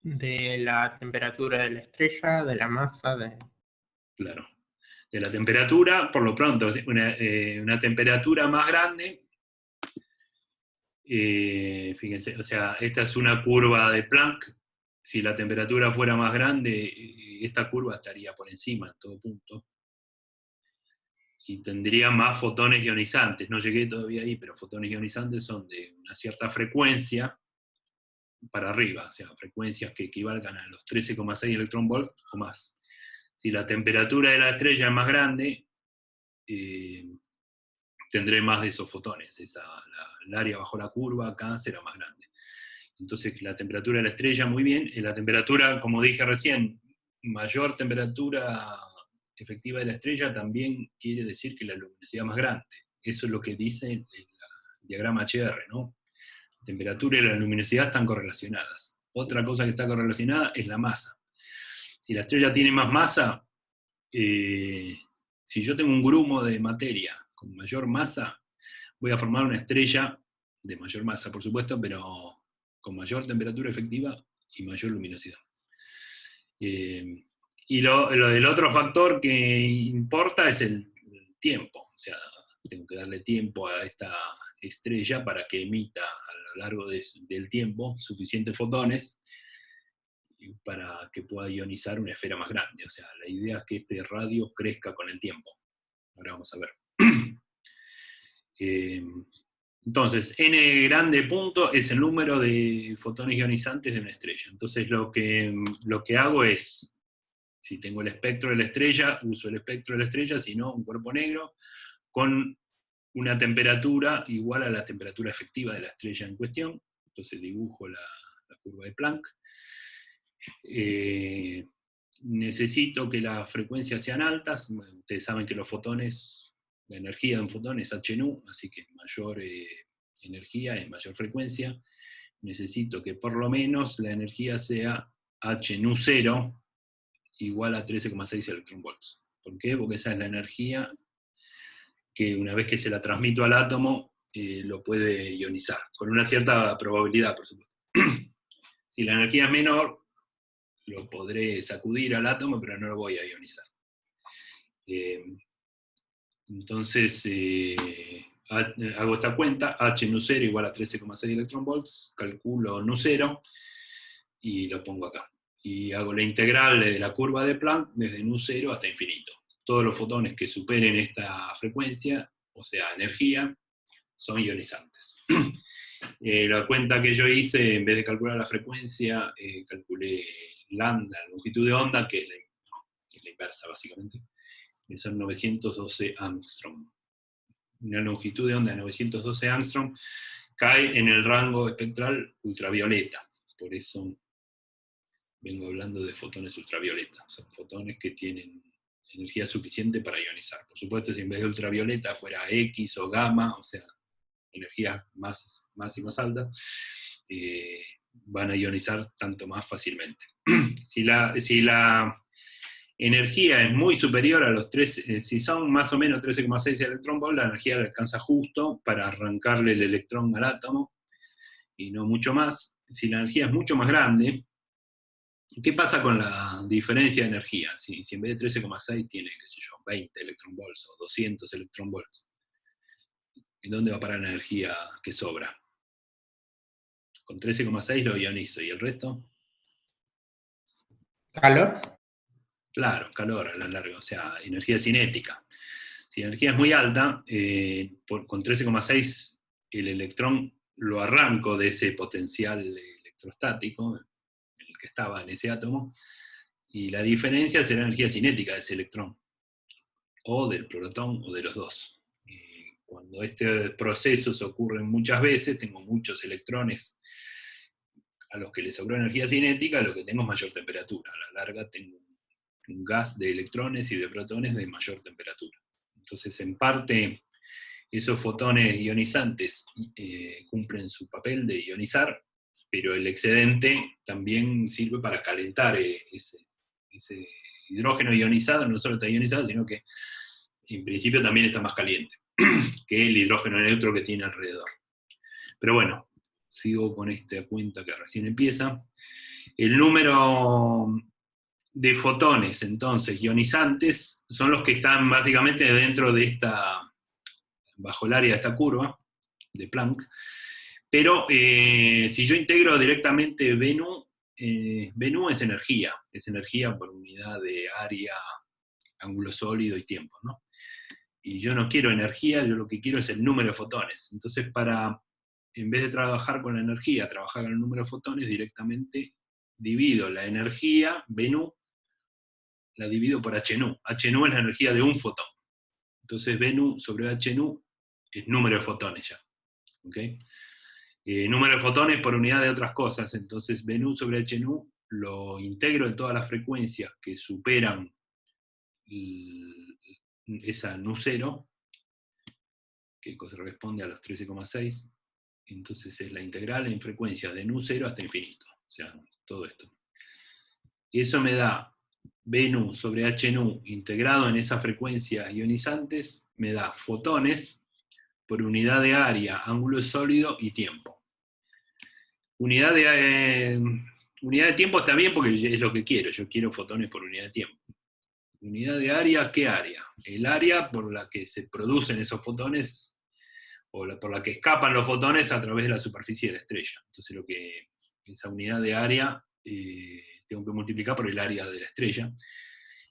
De la temperatura de la estrella, de la masa, Claro. De la temperatura, por lo pronto, una temperatura más grande, fíjense, o sea, esta es una curva de Planck. Si la temperatura fuera más grande, esta curva estaría por encima en todo punto. Y tendría más fotones ionizantes. No llegué todavía ahí, pero fotones ionizantes son de una cierta frecuencia para arriba, o sea, frecuencias que equivalgan a los 13,6 electronvolt o más. Si la temperatura de la estrella es más grande, tendré más de esos fotones. El área bajo la curva acá será más grande. Entonces, la temperatura de la estrella, muy bien. La temperatura, como dije recién, mayor temperatura efectiva de la estrella también quiere decir que la luminosidad más grande. Eso es lo que dice el diagrama HR, ¿no? La temperatura y la luminosidad están correlacionadas. Otra cosa que está correlacionada es la masa. Si la estrella tiene más masa, si yo tengo un grumo de materia con mayor masa, voy a formar una estrella de mayor masa, por supuesto, pero con mayor temperatura efectiva y mayor luminosidad. Y el otro factor que importa es el tiempo. O sea, tengo que darle tiempo a esta estrella para que emita a lo largo del tiempo suficientes fotones para que pueda ionizar una esfera más grande. O sea, la idea es que este radio crezca con el tiempo. Ahora vamos a ver. Entonces, n grande punto es el número de fotones ionizantes de una estrella. Entonces, lo que hago es, si tengo el espectro de la estrella, uso el espectro de la estrella, si no, un cuerpo negro, con una temperatura igual a la temperatura efectiva de la estrella en cuestión. Entonces dibujo la curva de Planck. Necesito que las frecuencias sean altas. Ustedes saben que los fotones, la energía de un fotón es h-nu, así que mayor energía es mayor frecuencia. Necesito que por lo menos la energía sea h-nu 0 igual a 13,6 electronvolts. ¿Por qué? Porque esa es la energía que una vez que se la transmito al átomo, lo puede ionizar, con una cierta probabilidad, por supuesto. Si la energía es menor, lo podré sacudir al átomo, pero no lo voy a ionizar. Entonces, hago esta cuenta, h nu 0 igual a 13,6 electronvolts, calculo nu 0 y lo pongo acá. Y hago la integral de la curva de Planck desde nu 0 hasta infinito. Todos los fotones que superen esta frecuencia, o sea, energía, son ionizantes. La cuenta que yo hice, en vez de calcular la frecuencia, calculé lambda, la longitud de onda, que es la inversa básicamente, que son 912 angstrom. Una longitud de onda de 912 angstrom cae en el rango espectral ultravioleta, por eso vengo hablando de fotones ultravioleta, son fotones que tienen energía suficiente para ionizar. Por supuesto, si en vez de ultravioleta fuera X o gamma, o sea, energías más y más altas, van a ionizar tanto más fácilmente. Si la energía es muy superior a los 3, si son más o menos 13,6 electronvolts, la energía le alcanza justo para arrancarle el electrón al átomo, y no mucho más. Si la energía es mucho más grande, ¿qué pasa con la diferencia de energía? Si en vez de 13,6 tiene, qué sé yo, 20 electronvolts o 200 electronvolts, ¿en dónde va a parar la energía que sobra? Con 13,6 lo ionizo, ¿y el resto? ¿Calor? Claro, calor a la larga, o sea, energía cinética. Si la energía es muy alta, con 13,6 el electrón lo arranco de ese potencial electrostático, en el que estaba en ese átomo, y la diferencia será la energía cinética de ese electrón, o del protón, o de los dos. Cuando estos procesos ocurren muchas veces, tengo muchos electrones a los que les sobró energía cinética, lo que tengo es mayor temperatura. A la larga tengo un gas de electrones y de protones de mayor temperatura. Entonces, en parte, esos fotones ionizantes cumplen su papel de ionizar, pero el excedente también sirve para calentar ese hidrógeno ionizado. No solo está ionizado, sino que en principio también está más caliente que el hidrógeno neutro que tiene alrededor. Pero bueno, sigo con esta cuenta que recién empieza. El número de fotones, entonces, ionizantes, son los que están básicamente dentro de bajo el área de esta curva de Planck. Pero si yo integro directamente Venu, Venu es energía por unidad de área, ángulo sólido y tiempo, ¿no? Y yo no quiero energía, yo lo que quiero es el número de fotones. Entonces, en vez de trabajar con la energía, trabajar con el número de fotones, directamente divido la energía, Venu, la divido por HNU. HNU es la energía de un fotón. Entonces, Venu sobre HNU es número de fotones ya. ¿Okay? Número de fotones por unidad de otras cosas. Entonces, Venu sobre HNU lo integro en todas las frecuencias que superan esa Nu0, que corresponde a los 13,6. Entonces es la integral en frecuencias de Nu0 hasta infinito. O sea, todo esto. Y eso me da Vnu sobre Hnu integrado en esas frecuencias ionizantes, me da fotones por unidad de área, ángulo sólido y tiempo. Unidad de tiempo está bien porque es lo que quiero, yo quiero fotones por unidad de tiempo. Unidad de área, ¿qué área? El área por la que se producen esos fotones, o por la que escapan los fotones a través de la superficie de la estrella. Entonces esa unidad de área tengo que multiplicar por el área de la estrella.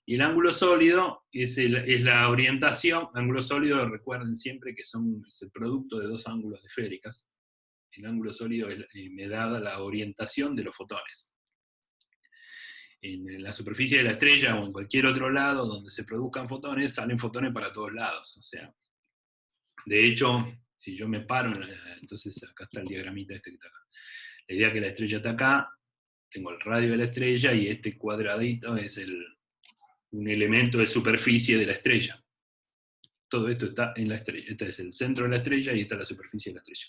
Y el ángulo sólido es la orientación. Ángulo sólido, recuerden siempre que es el producto de dos ángulos de esféricas. El ángulo sólido me da la orientación de los fotones. En la superficie de la estrella o en cualquier otro lado donde se produzcan fotones, salen fotones para todos lados. O sea, de hecho, si yo me paro, entonces acá está el diagramita este que está acá. La idea es que la estrella está acá, tengo el radio de la estrella y este cuadradito es un elemento de superficie de la estrella. Todo esto está en la estrella. Este es el centro de la estrella y esta es la superficie de la estrella.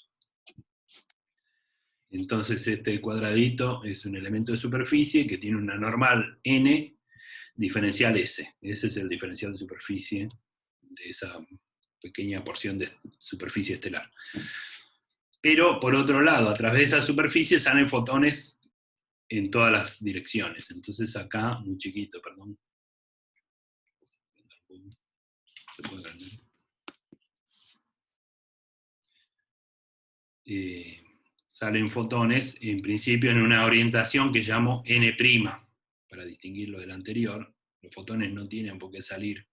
Entonces este cuadradito es un elemento de superficie que tiene una normal n, diferencial s. Ese es el diferencial de superficie de esa pequeña porción de superficie estelar. Pero, por otro lado, a través de esa superficie salen fotones en todas las direcciones. Entonces acá, muy chiquito, perdón. Se puede agrandar. Salen fotones, en principio, en una orientación que llamo N', para distinguirlo del anterior. Los fotones no tienen por qué salir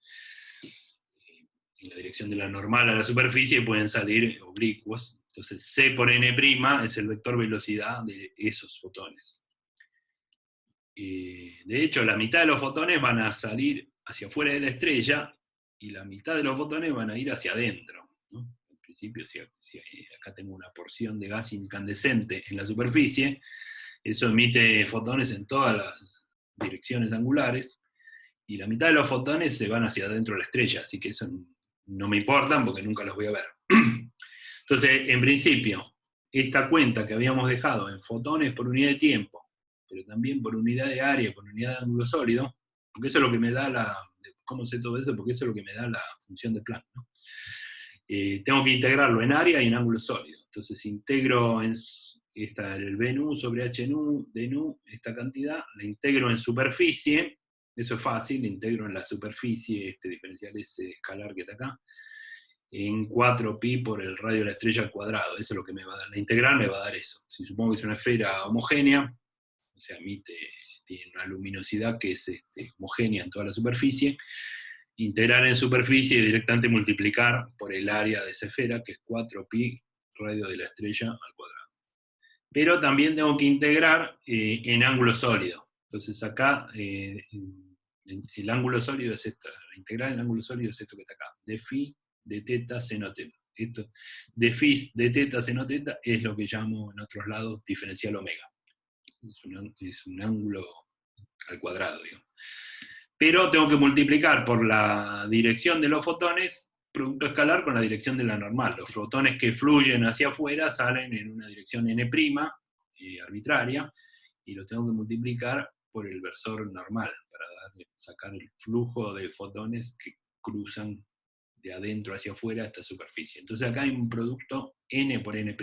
en la dirección de la normal a la superficie, pueden salir oblicuos. Entonces C por N' es el vector velocidad de esos fotones. De hecho, la mitad de los fotones van a salir hacia afuera de la estrella y la mitad de los fotones van a ir hacia adentro, ¿no? En principio, si acá tengo una porción de gas incandescente en la superficie, eso emite fotones en todas las direcciones angulares, y la mitad de los fotones se van hacia adentro de la estrella, así que eso no me importan porque nunca los voy a ver. Entonces, en principio, esta cuenta que habíamos dejado en fotones por unidad de tiempo, pero también por unidad de área, por unidad de ángulo sólido, porque eso es lo que me da ¿cómo sé todo eso? Porque eso es lo que me da la función de Planck, ¿no? Tengo que integrarlo en área y en ángulo sólido. Entonces integro el Vnu sobre Hnu de nu, esta cantidad, la integro en superficie, eso es fácil, integro en la superficie este diferencial ese escalar que está acá, en 4pi por el radio de la estrella al cuadrado. Eso es lo que me va a dar. La integral me va a dar eso. Si supongo que es una esfera homogénea, o sea, tiene una luminosidad que es homogénea en toda la superficie, integrar en superficie y directamente multiplicar por el área de esa esfera, que es 4pi radio de la estrella al cuadrado. Pero también tengo que integrar en ángulo sólido. Entonces acá el ángulo sólido es esta, la integral en ángulo sólido es esto que está acá, de phi de teta seno teta. Esto de phi de teta seno teta es lo que llamo en otros lados diferencial omega. Es un ángulo al cuadrado, digamos. Pero tengo que multiplicar por la dirección de los fotones, producto escalar, con la dirección de la normal. Los fotones que fluyen hacia afuera salen en una dirección n', arbitraria, y lo tengo que multiplicar por el versor normal, para sacar el flujo de fotones que cruzan de adentro hacia afuera a esta superficie. Entonces acá hay un producto n por n'.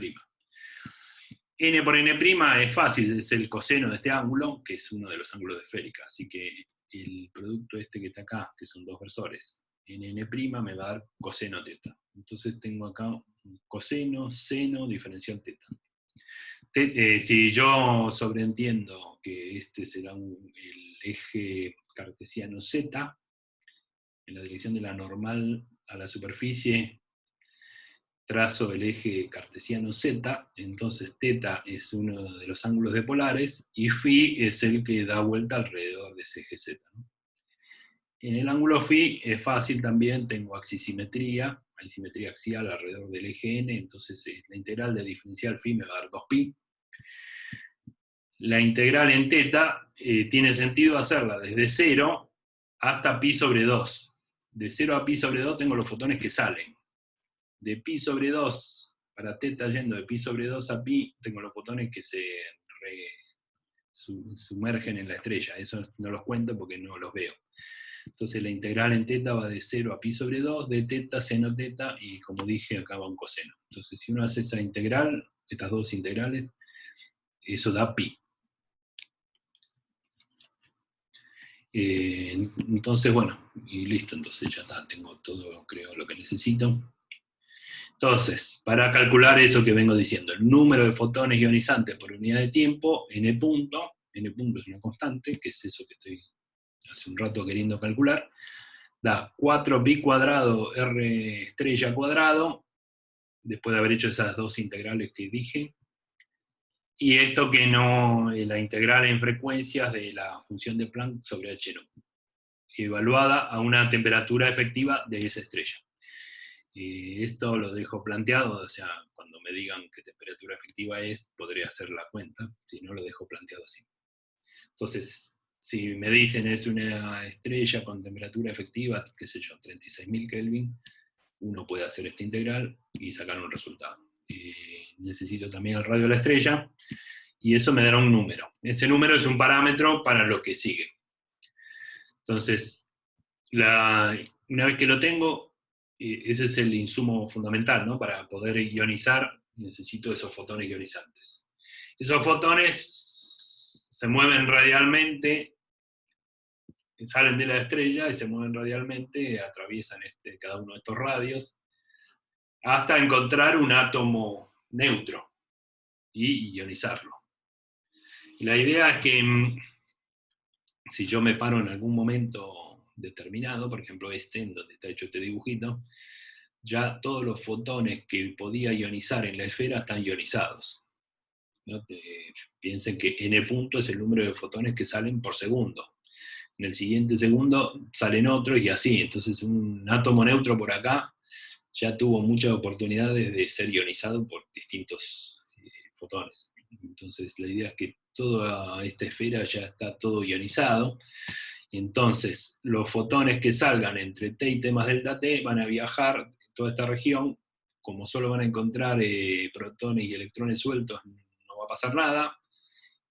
N por n' es fácil, es el coseno de este ángulo, que es uno de los ángulos de esférica, así que el producto este que está acá, que son dos versores, n' me va a dar coseno teta. Entonces tengo acá un coseno, seno, diferencial teta. Si yo sobreentiendo que este será el eje cartesiano z, en la dirección de la normal a la superficie, trazo el eje cartesiano z, entonces θ es uno de los ángulos de polares, y φ es el que da vuelta alrededor de ese eje z, ¿no? En el ángulo φ es fácil también, tengo axisimetría, hay simetría axial alrededor del eje n, entonces la integral de diferencial φ me va a dar 2pi. La integral en θ tiene sentido hacerla desde 0 hasta pi sobre 2. De 0 a pi sobre 2 tengo los fotones que salen. De pi sobre 2 para θ yendo de pi sobre 2 a pi, tengo los fotones que se sumergen en la estrella. Eso no los cuento porque no los veo. Entonces la integral en θ va de 0 a pi sobre 2, de θ, seno θ, y como dije, acá va un coseno. Entonces si uno hace esa integral, estas dos integrales, eso da pi. Entonces, bueno, y listo, entonces ya está, tengo todo, creo, lo que necesito. Entonces, para calcular eso que vengo diciendo, el número de fotones ionizantes por unidad de tiempo, n punto es una constante, que es eso que estoy hace un rato queriendo calcular, da 4pi cuadrado r estrella cuadrado, después de haber hecho esas dos integrales que dije, y esto que no, la integral en frecuencias de la función de Planck sobre h no, evaluada a una temperatura efectiva de esa estrella. Esto lo dejo planteado, o sea, cuando me digan qué temperatura efectiva es, podré hacer la cuenta, si no lo dejo planteado así. Entonces, si me dicen es una estrella con temperatura efectiva, qué sé yo, 36.000 Kelvin, uno puede hacer esta integral y sacar un resultado. Necesito también el radio de la estrella, y eso me dará un número. Ese número es un parámetro para lo que sigue. Entonces, una vez que lo tengo, ese es el insumo fundamental, ¿no? Para poder ionizar, necesito esos fotones ionizantes. Esos fotones se mueven radialmente, salen de la estrella y se mueven radialmente, atraviesan cada uno de estos radios, hasta encontrar un átomo neutro y ionizarlo. Y la idea es que si yo me paro en algún momento determinado, por ejemplo en donde está hecho este dibujito, ya todos los fotones que podía ionizar en la esfera están ionizados. ¿No? Piensen que n punto es el número de fotones que salen por segundo. En el siguiente segundo salen otros y así. Entonces un átomo neutro por acá ya tuvo muchas oportunidades de ser ionizado por distintos fotones. Entonces la idea es que toda esta esfera ya está todo ionizado. Entonces los fotones que salgan entre t y t más delta t van a viajar en toda esta región. Como solo van a encontrar protones y electrones sueltos, no va a pasar nada,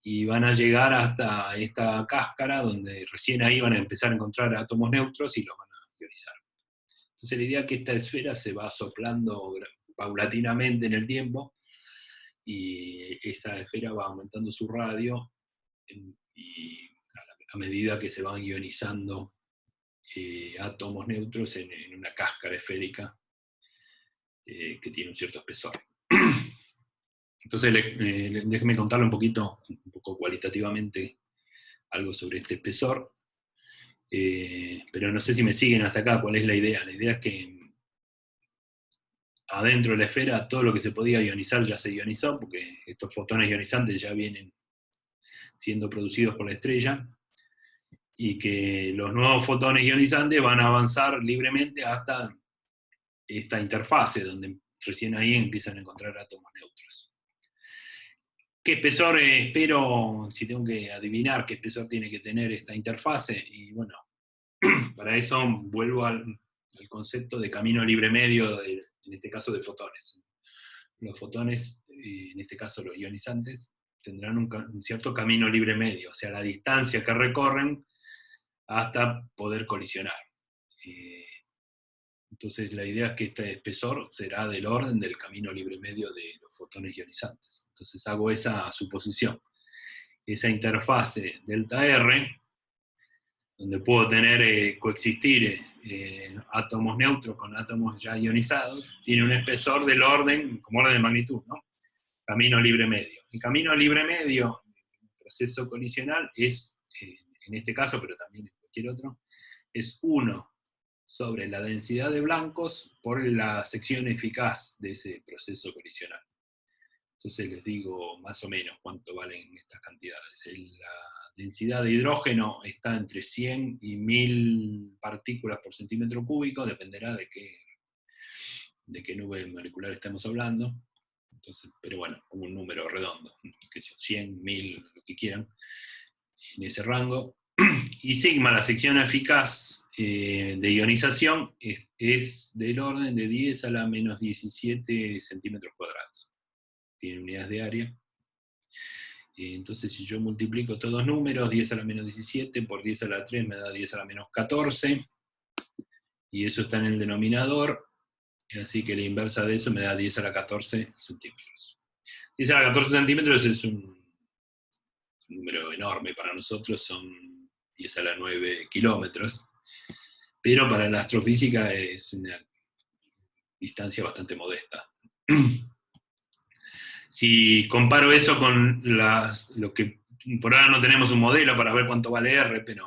y van a llegar hasta esta cáscara, donde recién ahí van a empezar a encontrar átomos neutros y los van a ionizar. Entonces la idea es que esta esfera se va soplando paulatinamente en el tiempo, y esta esfera va aumentando su radio, y a medida que se van ionizando átomos neutros en una cáscara esférica que tiene un cierto espesor. Entonces, déjeme contarle un poco cualitativamente algo sobre este espesor, pero no sé si me siguen hasta acá. ¿Cuál es la idea? La idea es que adentro de la esfera todo lo que se podía ionizar ya se ionizó, porque estos fotones ionizantes ya vienen siendo producidos por la estrella, y que los nuevos fotones ionizantes van a avanzar libremente hasta esta interfase, donde recién ahí empiezan a encontrar átomos neutros. ¿Qué espesor espero, si tengo que adivinar qué espesor tiene que tener esta interfase? Y bueno, para eso vuelvo al concepto de camino libre medio, en este caso de fotones. Los fotones, en este caso los ionizantes, tendrán un cierto camino libre medio, o sea, la distancia que recorren hasta poder colisionar. Entonces la idea es que este espesor será del orden del camino libre medio de los fotones ionizantes. Entonces hago esa suposición. Esa interfase delta R, donde puedo tener, coexistir átomos neutros con átomos ya ionizados, tiene un espesor del orden, como orden de magnitud, ¿no? Camino libre medio. El camino libre medio, el proceso colisional, es, en este caso, pero también en cualquier otro, es 1 sobre la densidad de blancos por la sección eficaz de ese proceso colisional. Entonces les digo más o menos cuánto valen estas cantidades. La densidad de hidrógeno está entre 100 y 1000 partículas por centímetro cúbico, dependerá de qué nube molecular estamos hablando. Entonces, pero bueno, como un número redondo, que sea 100, 1000, lo que quieran, en ese rango. Y sigma, la sección eficaz de ionización, es del orden de 10 a la menos 17 centímetros cuadrados. Tiene unidades de área. Entonces, si yo multiplico estos dos números, 10 a la menos 17 por 10 a la 3 me da 10 a la menos 14, y eso está en el denominador, así que la inversa de eso me da 10 a la 14 centímetros. 10 a la 14 centímetros es un número enorme para nosotros, son 10 a la 9 kilómetros, pero para la astrofísica es una distancia bastante modesta. Si comparo eso con lo que por ahora no tenemos un modelo para ver cuánto vale R, pero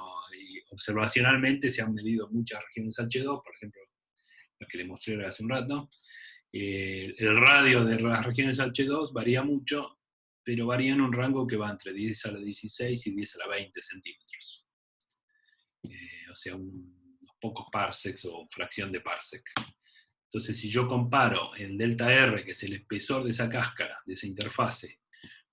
observacionalmente se han medido muchas regiones H2, por ejemplo, la que les mostré hace un rato. El radio de las regiones H2 varía mucho, pero varía en un rango que va entre 10 a la 16 y 10 a la 20 centímetros. O sea, unos pocos parsecs o fracción de parsec. Entonces, si yo comparo el delta R, que es el espesor de esa cáscara, de esa interfase,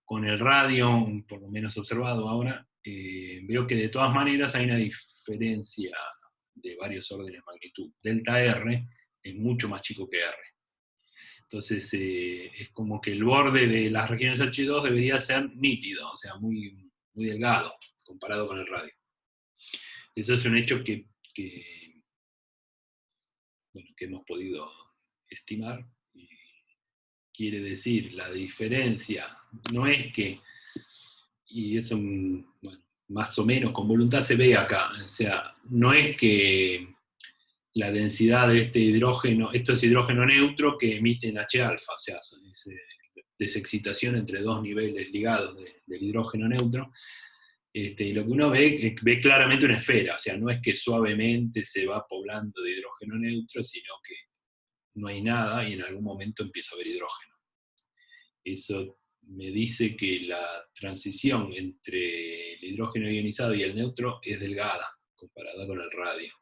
con el radio, por lo menos observado ahora, veo que de todas maneras hay una diferencia de varios órdenes de magnitud. Delta R es mucho más chico que R. Entonces, es como que el borde de las regiones H2 debería ser nítido, o sea, muy, muy delgado, comparado con el radio. Eso es un hecho que hemos podido estimar. Quiere decir, la diferencia no es que, y eso, bueno, más o menos con voluntad se ve acá, o sea, no es que la densidad de este hidrógeno, esto es hidrógeno neutro que emiten H-alfa, o sea, es desexcitación entre dos niveles ligados del hidrógeno neutro. Y lo que uno ve claramente una esfera, o sea, no es que suavemente se va poblando de hidrógeno neutro, sino que no hay nada y en algún momento empieza a haber hidrógeno. Eso me dice que la transición entre el hidrógeno ionizado y el neutro es delgada, comparada con el radio.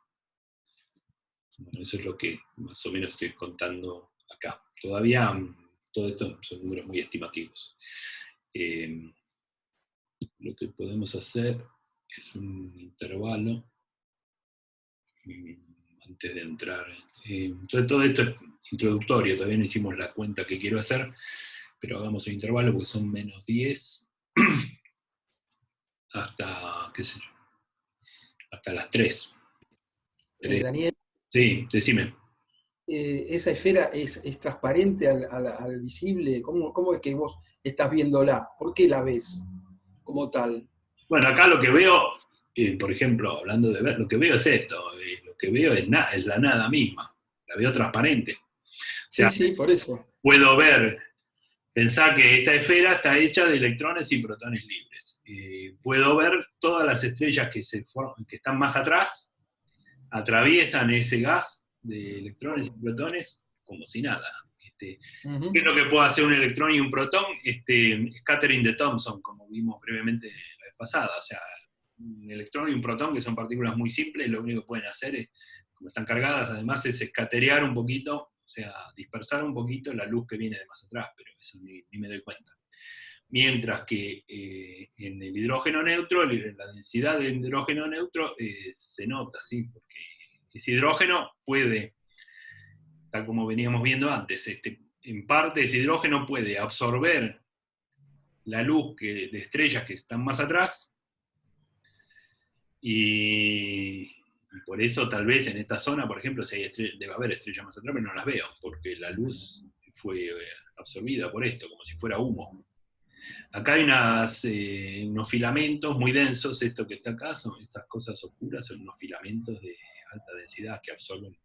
Bueno, eso es lo que más o menos estoy contando acá. Todavía, todo esto son números muy estimativos. Lo que podemos hacer es un intervalo antes de entrar. Todo esto es introductorio, todavía no hicimos la cuenta que quiero hacer, pero hagamos un intervalo porque son menos 10 hasta, qué sé yo, hasta las 3. Daniel, Sí, decime. esa esfera es transparente al visible. ¿Cómo es que vos estás viéndola? ¿Por qué la ves como tal? Bueno, acá lo que veo, por ejemplo, hablando de ver, lo que veo es esto, lo que veo es la nada misma, la veo transparente. O sea, Sí, por eso. puedo ver Pensá que esta esfera está hecha de electrones y protones libres. Puedo ver todas las estrellas que están más atrás, atraviesan ese gas de electrones y protones como si nada. ¿Qué es lo que puede hacer un electrón y un protón? Scattering de Thomson, como vimos brevemente la vez pasada. O sea, un electrón y un protón, que son partículas muy simples, lo único que pueden hacer es, como están cargadas, además es escaterear un poquito, o sea, dispersar un poquito la luz que viene de más atrás, pero eso ni me doy cuenta. Mientras que en el hidrógeno neutro, la densidad de hidrógeno neutro se nota, ¿sí? Porque ese hidrógeno puede, tal como veníamos viendo antes, en parte ese hidrógeno puede absorber la luz de estrellas que están más atrás, y por eso tal vez en esta zona, por ejemplo, si hay debe haber estrellas más atrás, pero no las veo, porque la luz fue absorbida por esto, como si fuera humo. Acá hay unos filamentos muy densos, esto que está acá, son esas cosas oscuras, son unos filamentos de alta densidad que absorben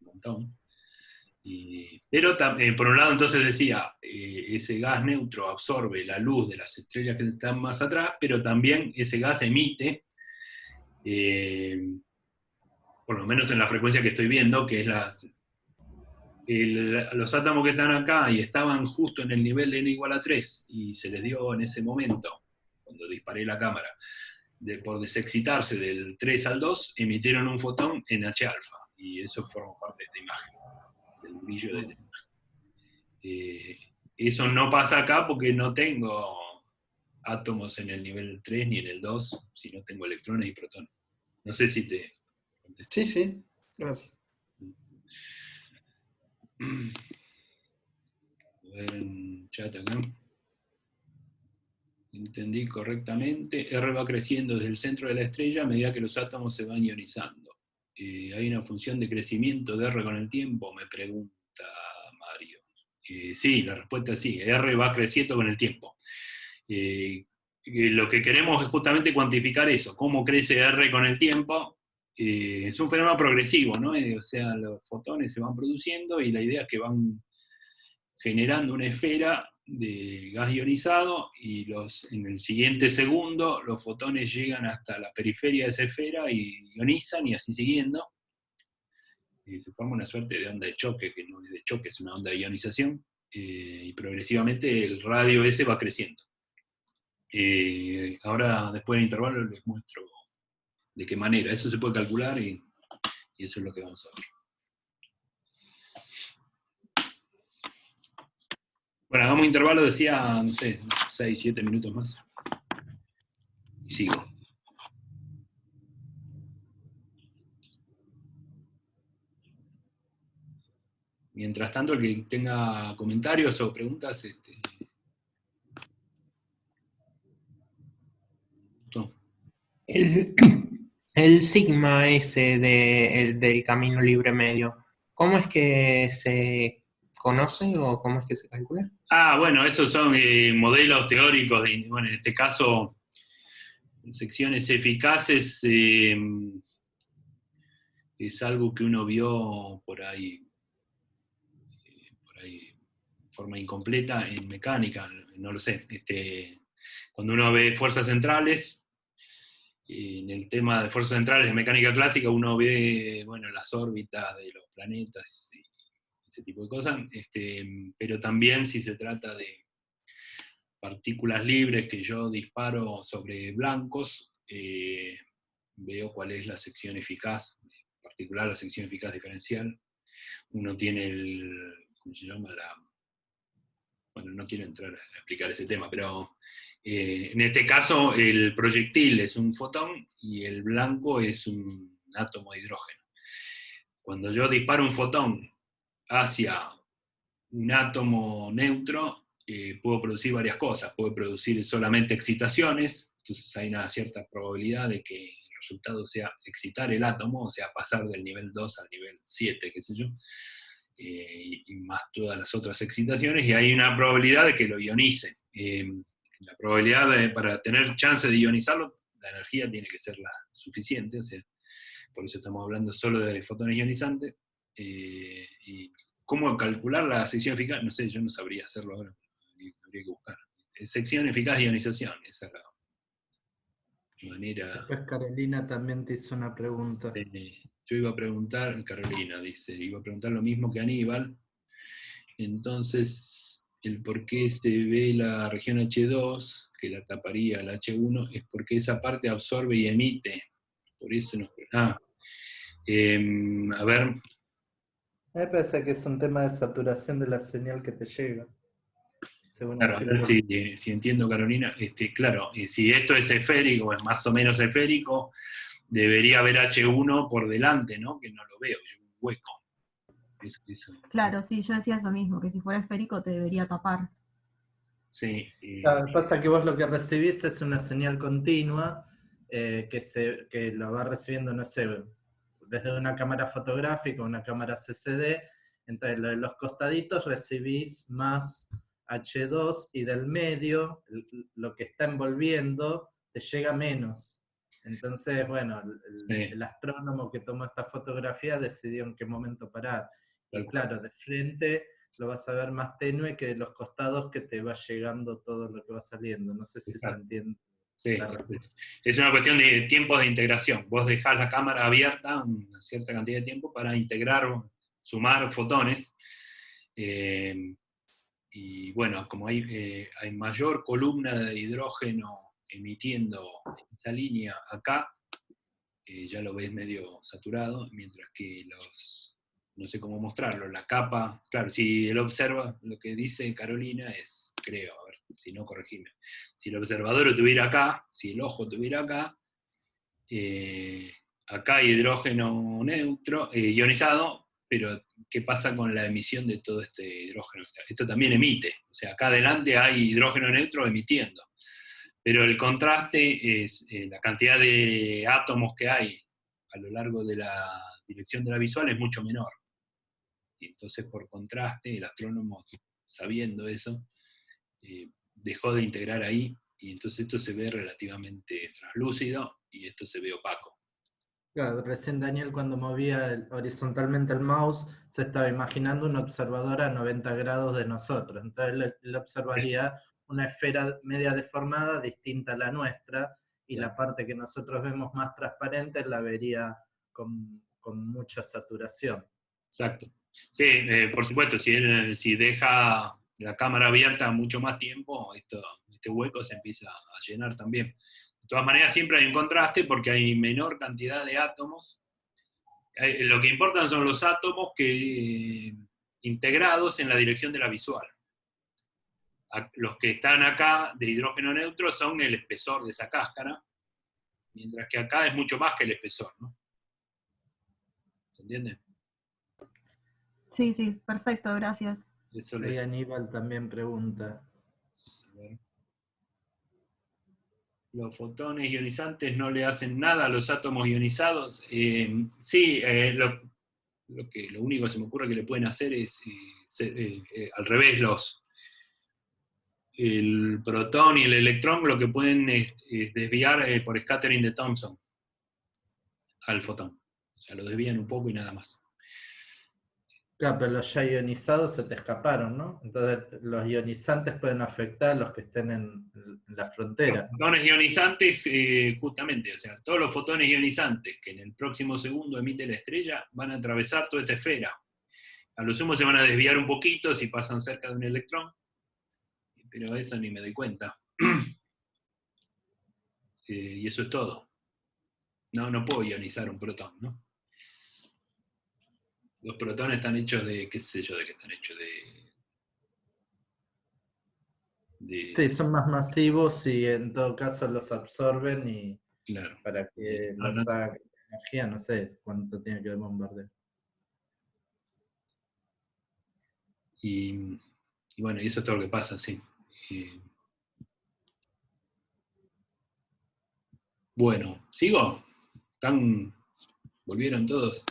un montón. Pero por un lado entonces decía, ese gas neutro absorbe la luz de las estrellas que están más atrás, pero también ese gas emite, por lo menos en la frecuencia que estoy viendo, que es los átomos que están acá y estaban justo en el nivel de n igual a 3, y se les dio en ese momento, cuando disparé la cámara, por desexcitarse del 3 al 2, emitieron un fotón en H alfa, y eso forma parte de esta imagen, del brillo de esta imagen. Eso no pasa acá porque no tengo átomos en el nivel 3 ni en el 2, sino tengo electrones y protones. No sé si te contesté. Sí, gracias. A ver en chat acá. Entendí correctamente. R va creciendo desde el centro de la estrella a medida que los átomos se van ionizando. ¿Hay una función de crecimiento de R con el tiempo? Me pregunta Mario. Sí, la respuesta es sí. R va creciendo con el tiempo. Lo que queremos es justamente cuantificar eso. ¿Cómo crece R con el tiempo? Es un fenómeno progresivo, ¿no? O sea, los fotones se van produciendo y la idea es que van generando una esfera de gas ionizado, y en el siguiente segundo los fotones llegan hasta la periferia de esa esfera y ionizan, y así siguiendo. Se forma una suerte de onda de choque, que no es de choque, es una onda de ionización, y progresivamente el radio ese va creciendo. Ahora, después del intervalo, les muestro de qué manera. Eso se puede calcular, y eso es lo que vamos a ver. Bueno, hagamos intervalo, decía, no sé, 6, 7 minutos más. Y sigo. Mientras tanto, el que tenga comentarios o preguntas, El sigma ese del camino libre medio, ¿cómo es que se conoce o cómo es que se calcula? Bueno, esos son modelos teóricos, bueno, en este caso, secciones eficaces, es algo que uno vio por ahí de forma incompleta en mecánica, no lo sé. Cuando uno ve fuerzas centrales, en el tema de fuerzas centrales de mecánica clásica, uno ve, bueno, las órbitas de los planetas y ese tipo de cosas, pero también si se trata de partículas libres que yo disparo sobre blancos, veo cuál es la sección eficaz, en particular la sección eficaz diferencial. Uno tiene ¿cómo se llama? Bueno, no quiero entrar a explicar ese tema, pero en este caso el proyectil es un fotón y el blanco es un átomo de hidrógeno. Cuando yo disparo un fotón hacia un átomo neutro, puedo producir varias cosas. Puedo producir solamente excitaciones, entonces hay una cierta probabilidad de que el resultado sea excitar el átomo, o sea, pasar del nivel 2 al nivel 7, qué sé yo, y más todas las otras excitaciones, y hay una probabilidad de que lo ionice. La probabilidad para tener chance de ionizarlo, la energía tiene que ser la suficiente, o sea, por eso estamos hablando solo de fotones ionizantes. Y ¿cómo calcular la sección eficaz? No sé, yo no sabría hacerlo ahora. habría que buscar. Sección eficaz de ionización, esa es la manera. Después Carolina también te hizo una pregunta. Yo iba a preguntar, Carolina dice, iba a preguntar lo mismo que Aníbal. Entonces, el por qué se ve la región H2, que la taparía la H1, es porque esa parte absorbe y emite. Por eso nos... a ver. Me parece que es un tema de saturación de la señal que te llega. Según Claro, a ver si entiendo, Carolina. Claro, si esto es esférico, es más o menos esférico, debería haber H1 por delante, ¿no? Que no lo veo, es un hueco. Eso. Claro, sí, yo decía eso mismo, que si fuera esférico te debería tapar. Sí. Claro, pasa que vos lo que recibís es una señal continua que lo va recibiendo, no sé, desde una cámara fotográfica, una cámara CCD. Entonces, lo de los costaditos recibís más H2 y del medio, lo que está envolviendo, te llega menos. Entonces, bueno, el astrónomo que tomó esta fotografía decidió en qué momento parar. Y claro, de frente lo vas a ver más tenue que de los costados, que te va llegando todo lo que va saliendo. No sé si se entiende. Sí, es una cuestión de tiempo de integración. Vos dejás la cámara abierta una cierta cantidad de tiempo para integrar, sumar fotones. Y bueno, como hay mayor columna de hidrógeno emitiendo esta línea acá, ya lo ves medio saturado, mientras que no sé cómo mostrarlo, la capa, claro, si él observa, lo que dice Carolina es, creo, a ver, si no, corregime, si el observador estuviera acá, si el ojo estuviera acá, acá hay hidrógeno neutro, ionizado, pero ¿qué pasa con la emisión de todo este hidrógeno? Esto también emite, o sea, acá adelante hay hidrógeno neutro emitiendo, pero el contraste es la cantidad de átomos que hay a lo largo de la dirección de la visual es mucho menor. Y entonces, por contraste, el astrónomo, sabiendo eso, dejó de integrar ahí, y entonces esto se ve relativamente translúcido, y esto se ve opaco. Claro, recién Daniel, cuando movía horizontalmente el mouse, se estaba imaginando un observador a 90 grados de nosotros. Entonces él observaría una esfera media deformada distinta a la nuestra, y la parte que nosotros vemos más transparente la vería con mucha saturación. Exacto. Sí, por supuesto, si deja la cámara abierta mucho más tiempo, este hueco se empieza a llenar también. De todas maneras, siempre hay un contraste porque hay menor cantidad de átomos. Lo que importan son los átomos integrados en la dirección de la visual. Los que están acá de hidrógeno neutro son el espesor de esa cáscara, mientras que acá es mucho más que el espesor, ¿no? ¿Se entiende? Sí, sí, perfecto, gracias. Ahí Aníbal también pregunta. Los fotones ionizantes no le hacen nada a los átomos ionizados. Sí, lo único que se me ocurre que le pueden hacer es al revés, el protón y el electrón lo que pueden es desviar por scattering de Thomson al fotón. O sea, lo desvían un poco y nada más. Claro, pero los ya ionizados se te escaparon, ¿no? Entonces los ionizantes pueden afectar a los que estén en la frontera. Los fotones ionizantes, justamente, o sea, todos los fotones ionizantes que en el próximo segundo emite la estrella van a atravesar toda esta esfera. A lo sumo se van a desviar un poquito si pasan cerca de un electrón, pero eso ni me doy cuenta. Y eso es todo. No puedo ionizar un protón, ¿no? Los protones están hechos de, qué sé yo, de qué están hechos, Sí, son más masivos y en todo caso los absorben, y claro, para que los saquen energía, no sé cuánto tiene que bombardear. Y bueno, y eso es todo lo que pasa, sí. Bueno, ¿sigo? ¿Volvieron todos?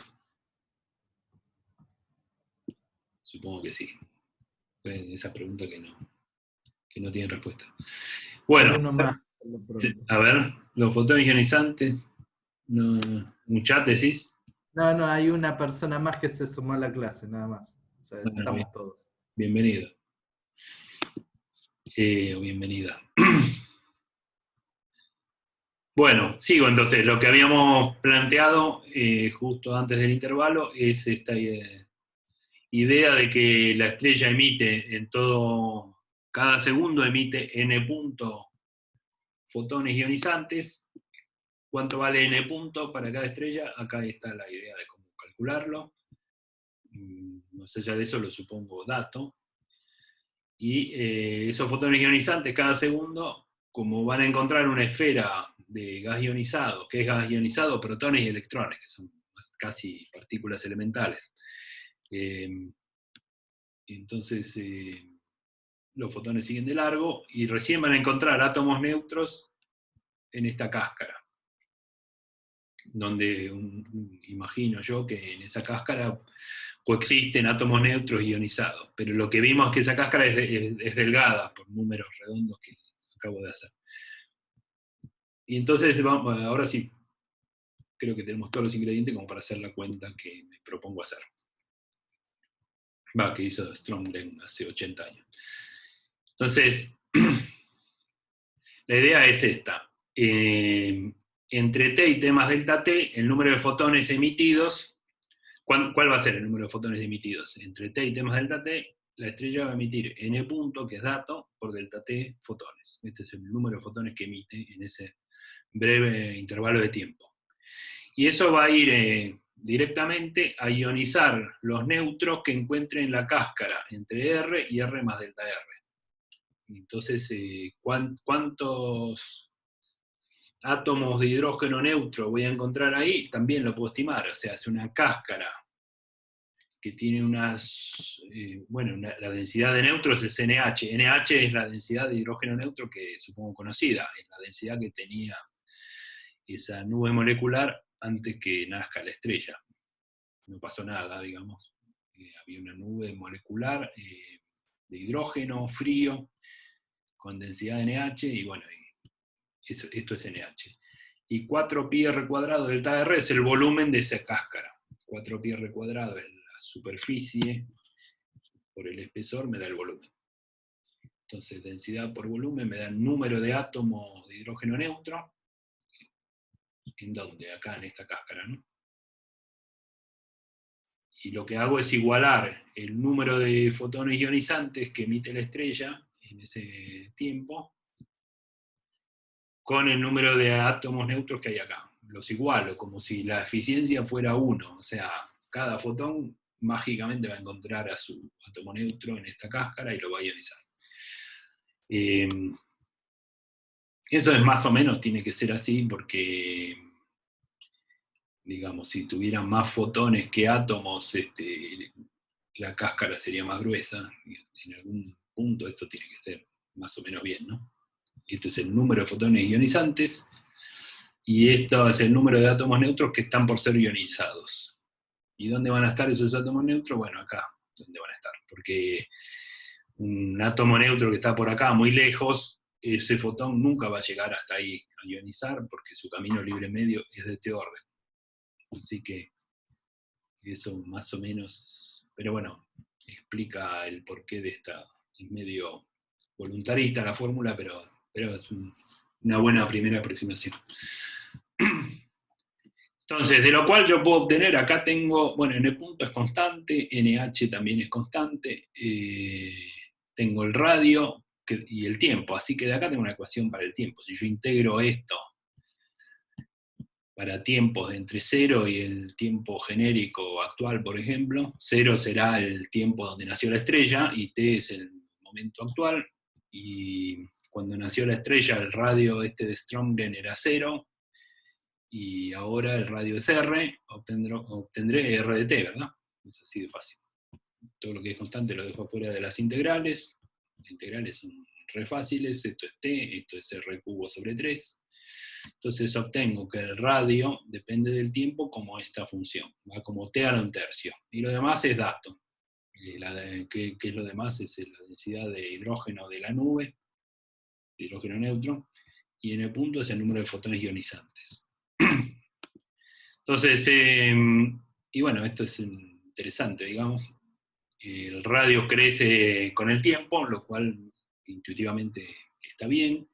Supongo que sí. Esa pregunta que no tiene respuesta. Bueno, Uno más, a ver, los fotones ionizantes. No, ¿un chat decís? No, hay una persona más que se sumó a la clase, nada más. O sea, Bueno, estamos todos. Bienvenido. o bienvenida. Bueno, sigo entonces. Lo que habíamos planteado justo antes del intervalo es esta idea de que la estrella emite cada segundo emite n punto fotones ionizantes. ¿Cuánto vale n punto para cada estrella? Acá está la idea de cómo calcularlo. Más allá de eso lo supongo dato. Y esos fotones ionizantes cada segundo, como van a encontrar una esfera de gas ionizado, que es gas ionizado, protones y electrones, que son casi partículas elementales. Entonces, los fotones siguen de largo y recién van a encontrar átomos neutros en esta cáscara, donde imagino yo que en esa cáscara coexisten átomos neutros ionizados, pero lo que vimos es que esa cáscara es delgada, por números redondos que acabo de hacer. Y entonces, ahora sí, creo que tenemos todos los ingredientes como para hacer la cuenta que me propongo hacer. Que hizo Strömgren hace 80 años. Entonces, la idea es esta. Entre T y T más delta T, el número de fotones emitidos, ¿cuál va a ser el número de fotones emitidos? Entre T y T más delta T, la estrella va a emitir n punto, que es dato, por delta T fotones. Este es el número de fotones que emite en ese breve intervalo de tiempo. Y eso va a ir directamente a ionizar los neutros que encuentre en la cáscara, entre R y R más delta R. Entonces, ¿cuántos átomos de hidrógeno neutro voy a encontrar ahí? También lo puedo estimar. O sea, es una cáscara que tiene la densidad de neutros es NH. NH es la densidad de hidrógeno neutro que supongo conocida, es la densidad que tenía esa nube molecular antes que nazca la estrella. No pasó nada, digamos. Había una nube molecular de hidrógeno frío, con densidad de NH, y bueno, esto es NH. Y 4πr² delta R es el volumen de esa cáscara. 4πr² es la superficie, por el espesor me da el volumen. Entonces, densidad por volumen me da el número de átomos de hidrógeno neutro. ¿En dónde? Acá en esta cáscara, ¿no? Y lo que hago es igualar el número de fotones ionizantes que emite la estrella en ese tiempo con el número de átomos neutros que hay acá. Los igualo, como si la eficiencia fuera 1. O sea, cada fotón mágicamente va a encontrar a su átomo neutro en esta cáscara y lo va a ionizar. Eso es más o menos, tiene que ser así, porque, digamos, si tuvieran más fotones que átomos, la cáscara sería más gruesa. En algún punto esto tiene que ser más o menos bien, ¿no? Este es el número de fotones ionizantes, y esto es el número de átomos neutros que están por ser ionizados. ¿Y dónde van a estar esos átomos neutros? Bueno, acá, ¿dónde van a estar? Porque un átomo neutro que está por acá, muy lejos, ese fotón nunca va a llegar hasta ahí a ionizar, porque su camino libre medio es de este orden. Así que eso más o menos, pero bueno, explica el porqué de esta, es medio voluntarista la fórmula, pero es una buena primera aproximación. Entonces, de lo cual yo puedo obtener, acá tengo, bueno, N punto es constante, NH también es constante, tengo el radio y el tiempo, así que de acá tengo una ecuación para el tiempo. Si yo integro esto para tiempos de entre 0 y el tiempo genérico actual, por ejemplo, 0 será el tiempo donde nació la estrella, y T es el momento actual, y cuando nació la estrella el radio de Strömgren era 0, y ahora el radio es R, obtendré R de T, ¿verdad? Es así de fácil. Todo lo que es constante lo dejo fuera de las integrales. Las integrales son re fáciles, esto es T, esto es R cubo sobre 3. Entonces obtengo que el radio depende del tiempo como esta función, va como T a la 1/3. Y lo demás es dato. ¿Qué es lo demás? Es la densidad de hidrógeno de la nube, de hidrógeno neutro, y N punto es el número de fotones ionizantes. Entonces, y bueno, esto es interesante, digamos. El radio crece con el tiempo, lo cual intuitivamente está bien.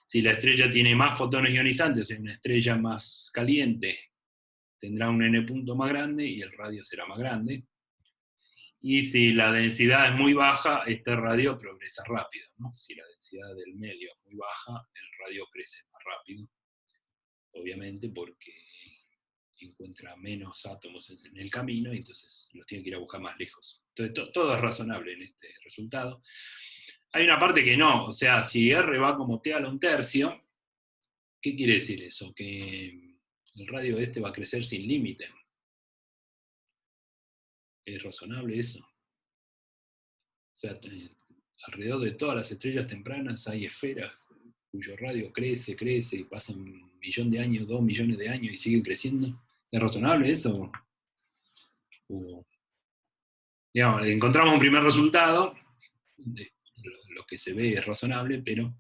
Si la estrella tiene más fotones ionizantes, o sea, una estrella más caliente, tendrá un n punto más grande y el radio será más grande. Y si la densidad es muy baja, este radio progresa rápido, ¿no? Si la densidad del medio es muy baja, el radio crece más rápido, obviamente porque encuentra menos átomos en el camino y entonces los tiene que ir a buscar más lejos. Entonces todo es razonable en este resultado. Hay una parte que no, o sea, si R va como T a la 1/3, ¿qué quiere decir eso? Que el radio este va a crecer sin límite. ¿Es razonable eso? O sea, alrededor de todas las estrellas tempranas hay esferas cuyo radio crece y pasan 1 millón de años, 2 millones de años y siguen creciendo. ¿Es razonable eso? Digamos, encontramos un primer resultado, lo que se ve es razonable, pero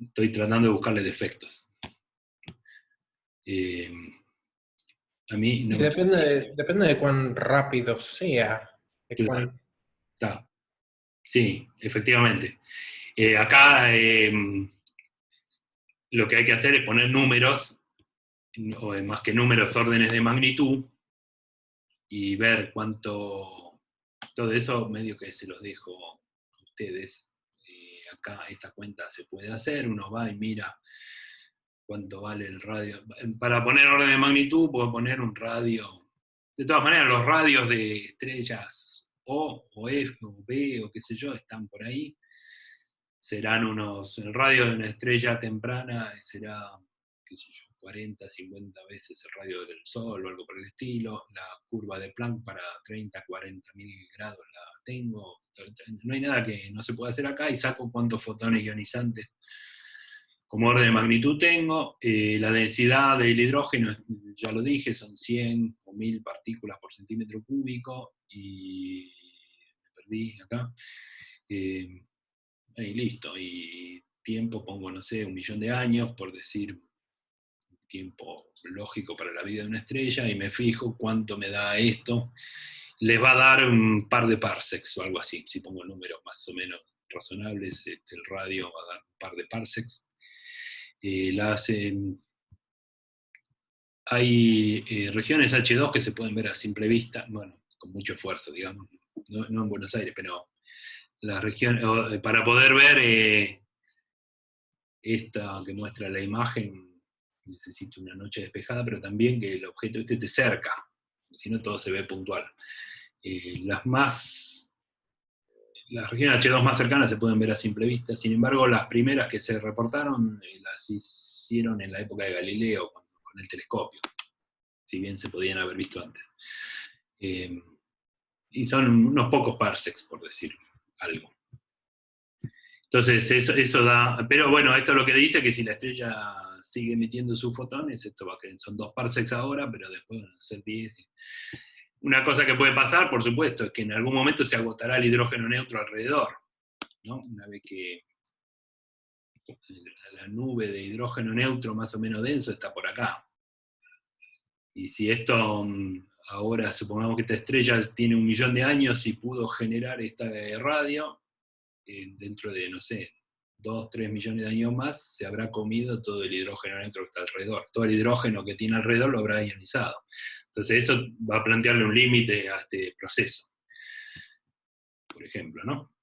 estoy tratando de buscarle defectos. A mí no. Y depende de cuán rápido sea. Claro. Sí, efectivamente. Acá lo que hay que hacer es poner números, o más que números, órdenes de magnitud, y ver cuánto. Todo eso medio que se los dejo a ustedes. Acá esta cuenta se puede hacer, uno va y mira cuánto vale el radio. Para poner orden de magnitud puedo poner un radio. De todas maneras, los radios de estrellas O, o F, o B, o qué sé yo, están por ahí. Serán el radio de una estrella temprana será, qué sé yo, 40, 50 veces el radio del Sol o algo por el estilo. La curva de Planck para 30, 40 mil grados la tengo. No hay nada que no se pueda hacer acá y saco cuántos fotones ionizantes como orden de magnitud tengo. La densidad del hidrógeno, ya lo dije, son 100 o 1000 partículas por centímetro cúbico, y me perdí acá. Y listo, y tiempo pongo, no sé, 1 millón de años, por decir tiempo lógico para la vida de una estrella, y me fijo cuánto me da esto. Les va a dar un par de parsecs o algo así, si pongo números más o menos razonables, el radio va a dar un par de parsecs. Hay regiones H2 que se pueden ver a simple vista, bueno, con mucho esfuerzo, digamos, no en Buenos Aires, pero las regiones, para poder ver esta que muestra la imagen, necesito una noche despejada, pero también que el objeto esté cerca, si no todo se ve puntual. Las regiones H2 más cercanas se pueden ver a simple vista, sin embargo las primeras que se reportaron las hicieron en la época de Galileo con el telescopio, si bien se podían haber visto antes. Y son unos pocos parsecs, por decir algo. Entonces eso da, pero bueno, esto es lo que dice, que si la estrella sigue emitiendo sus fotones, esto va a quedar, son 2 parsecs ahora, pero después van a ser 10. Una cosa que puede pasar, por supuesto, es que en algún momento se agotará el hidrógeno neutro alrededor, ¿no? Una vez que la nube de hidrógeno neutro más o menos denso está por acá. Y si esto, ahora supongamos que esta estrella tiene 1 millón de años y pudo generar esta radio, dentro de, no sé, 2, 3 millones de años más, se habrá comido todo el hidrógeno neutro que está alrededor. Todo el hidrógeno que tiene alrededor lo habrá ionizado. Entonces eso va a plantearle un límite a este proceso, por ejemplo, ¿no?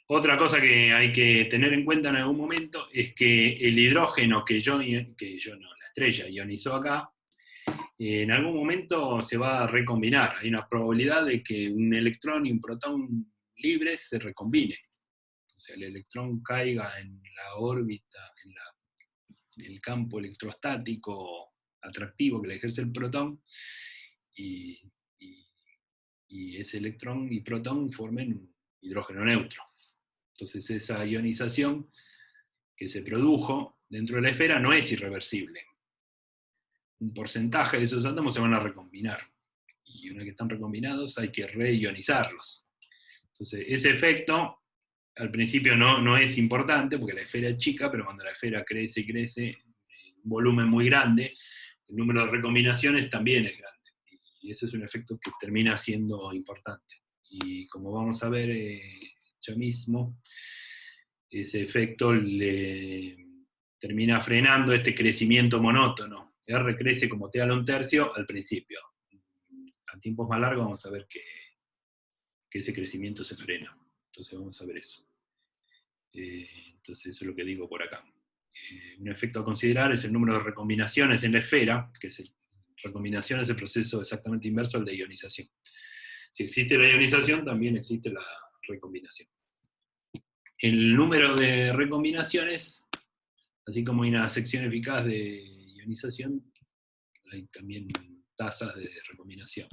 Otra cosa que hay que tener en cuenta en algún momento es que el hidrógeno la estrella ionizó acá, en algún momento se va a recombinar. Hay una probabilidad de que un electrón y un protón libres se recombinen. O sea, el electrón caiga en la órbita, en el campo electrostático atractivo que le ejerce el protón, y ese electrón y protón formen un hidrógeno neutro. Entonces esa ionización que se produjo dentro de la esfera no es irreversible. Un porcentaje de esos átomos se van a recombinar, y una vez que están recombinados hay que reionizarlos. Entonces ese efecto al principio no es importante, porque la esfera es chica, pero cuando la esfera crece y crece, en un volumen muy grande, el número de recombinaciones también es grande. Y ese es un efecto que termina siendo importante. Y como vamos a ver ya mismo, ese efecto le termina frenando este crecimiento monótono. R crece como t a la 1/3 al principio. A tiempos más largos vamos a ver que ese crecimiento se frena. Entonces vamos a ver eso. Entonces eso es lo que digo por acá. Un efecto a considerar es el número de recombinaciones en la esfera, que es recombinación es el proceso exactamente inverso al de ionización. Si existe la ionización, también existe la recombinación. El número de recombinaciones, así como hay una sección eficaz de ionización, hay también tasas de recombinación.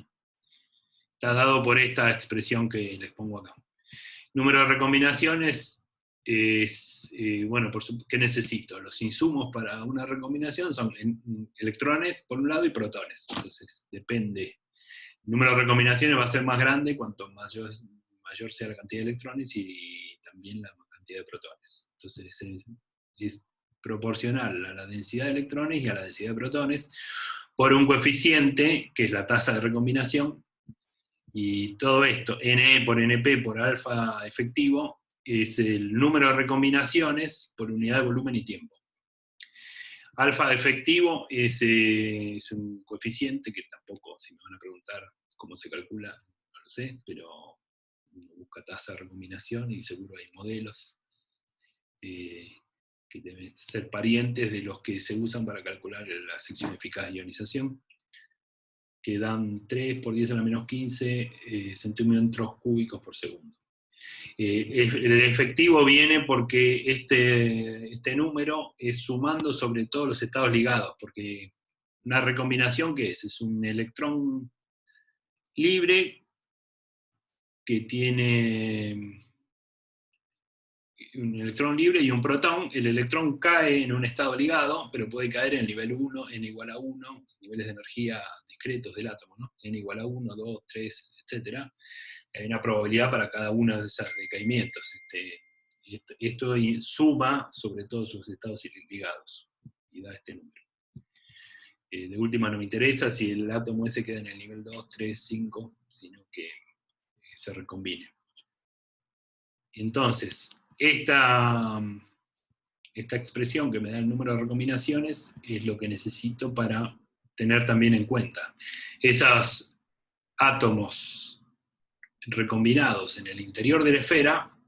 Está dado por esta expresión que les pongo acá. Número de recombinaciones es, bueno, ¿qué necesito? Los insumos para una recombinación son electrones por un lado y protones. Entonces, depende. El número de recombinaciones va a ser más grande cuanto mayor sea la cantidad de electrones y también la cantidad de protones. Entonces, es proporcional a la densidad de electrones y a la densidad de protones por un coeficiente, que es la tasa de recombinación, y todo esto, NE por NP por alfa efectivo, es el número de recombinaciones por unidad de volumen y tiempo. Alfa efectivo es un coeficiente que tampoco, si me van a preguntar cómo se calcula, no lo sé, pero uno busca tasa de recombinación y seguro hay modelos que deben ser parientes de los que se usan para calcular la sección eficaz de ionización, que dan 3 por 10 a la menos 15 centímetros cúbicos por segundo. El efectivo viene porque este número es sumando sobre todos los estados ligados, porque una recombinación, ¿qué es? Es un electrón libre que tiene un electrón libre y un protón. El electrón cae en un estado ligado, pero puede caer en el nivel 1, n igual a 1, niveles de energía discretos del átomo, ¿no? N igual a 1, 2, 3, etc. Hay una probabilidad para cada uno de esos decaimientos. Esto suma sobre todos sus estados ligados y da este número. De última no me interesa si el átomo ese queda en el nivel 2, 3, 5, sino que se recombine. Entonces, esta expresión que me da el número de recombinaciones es lo que necesito para tener también en cuenta. Esos átomos recombinados en el interior de la esfera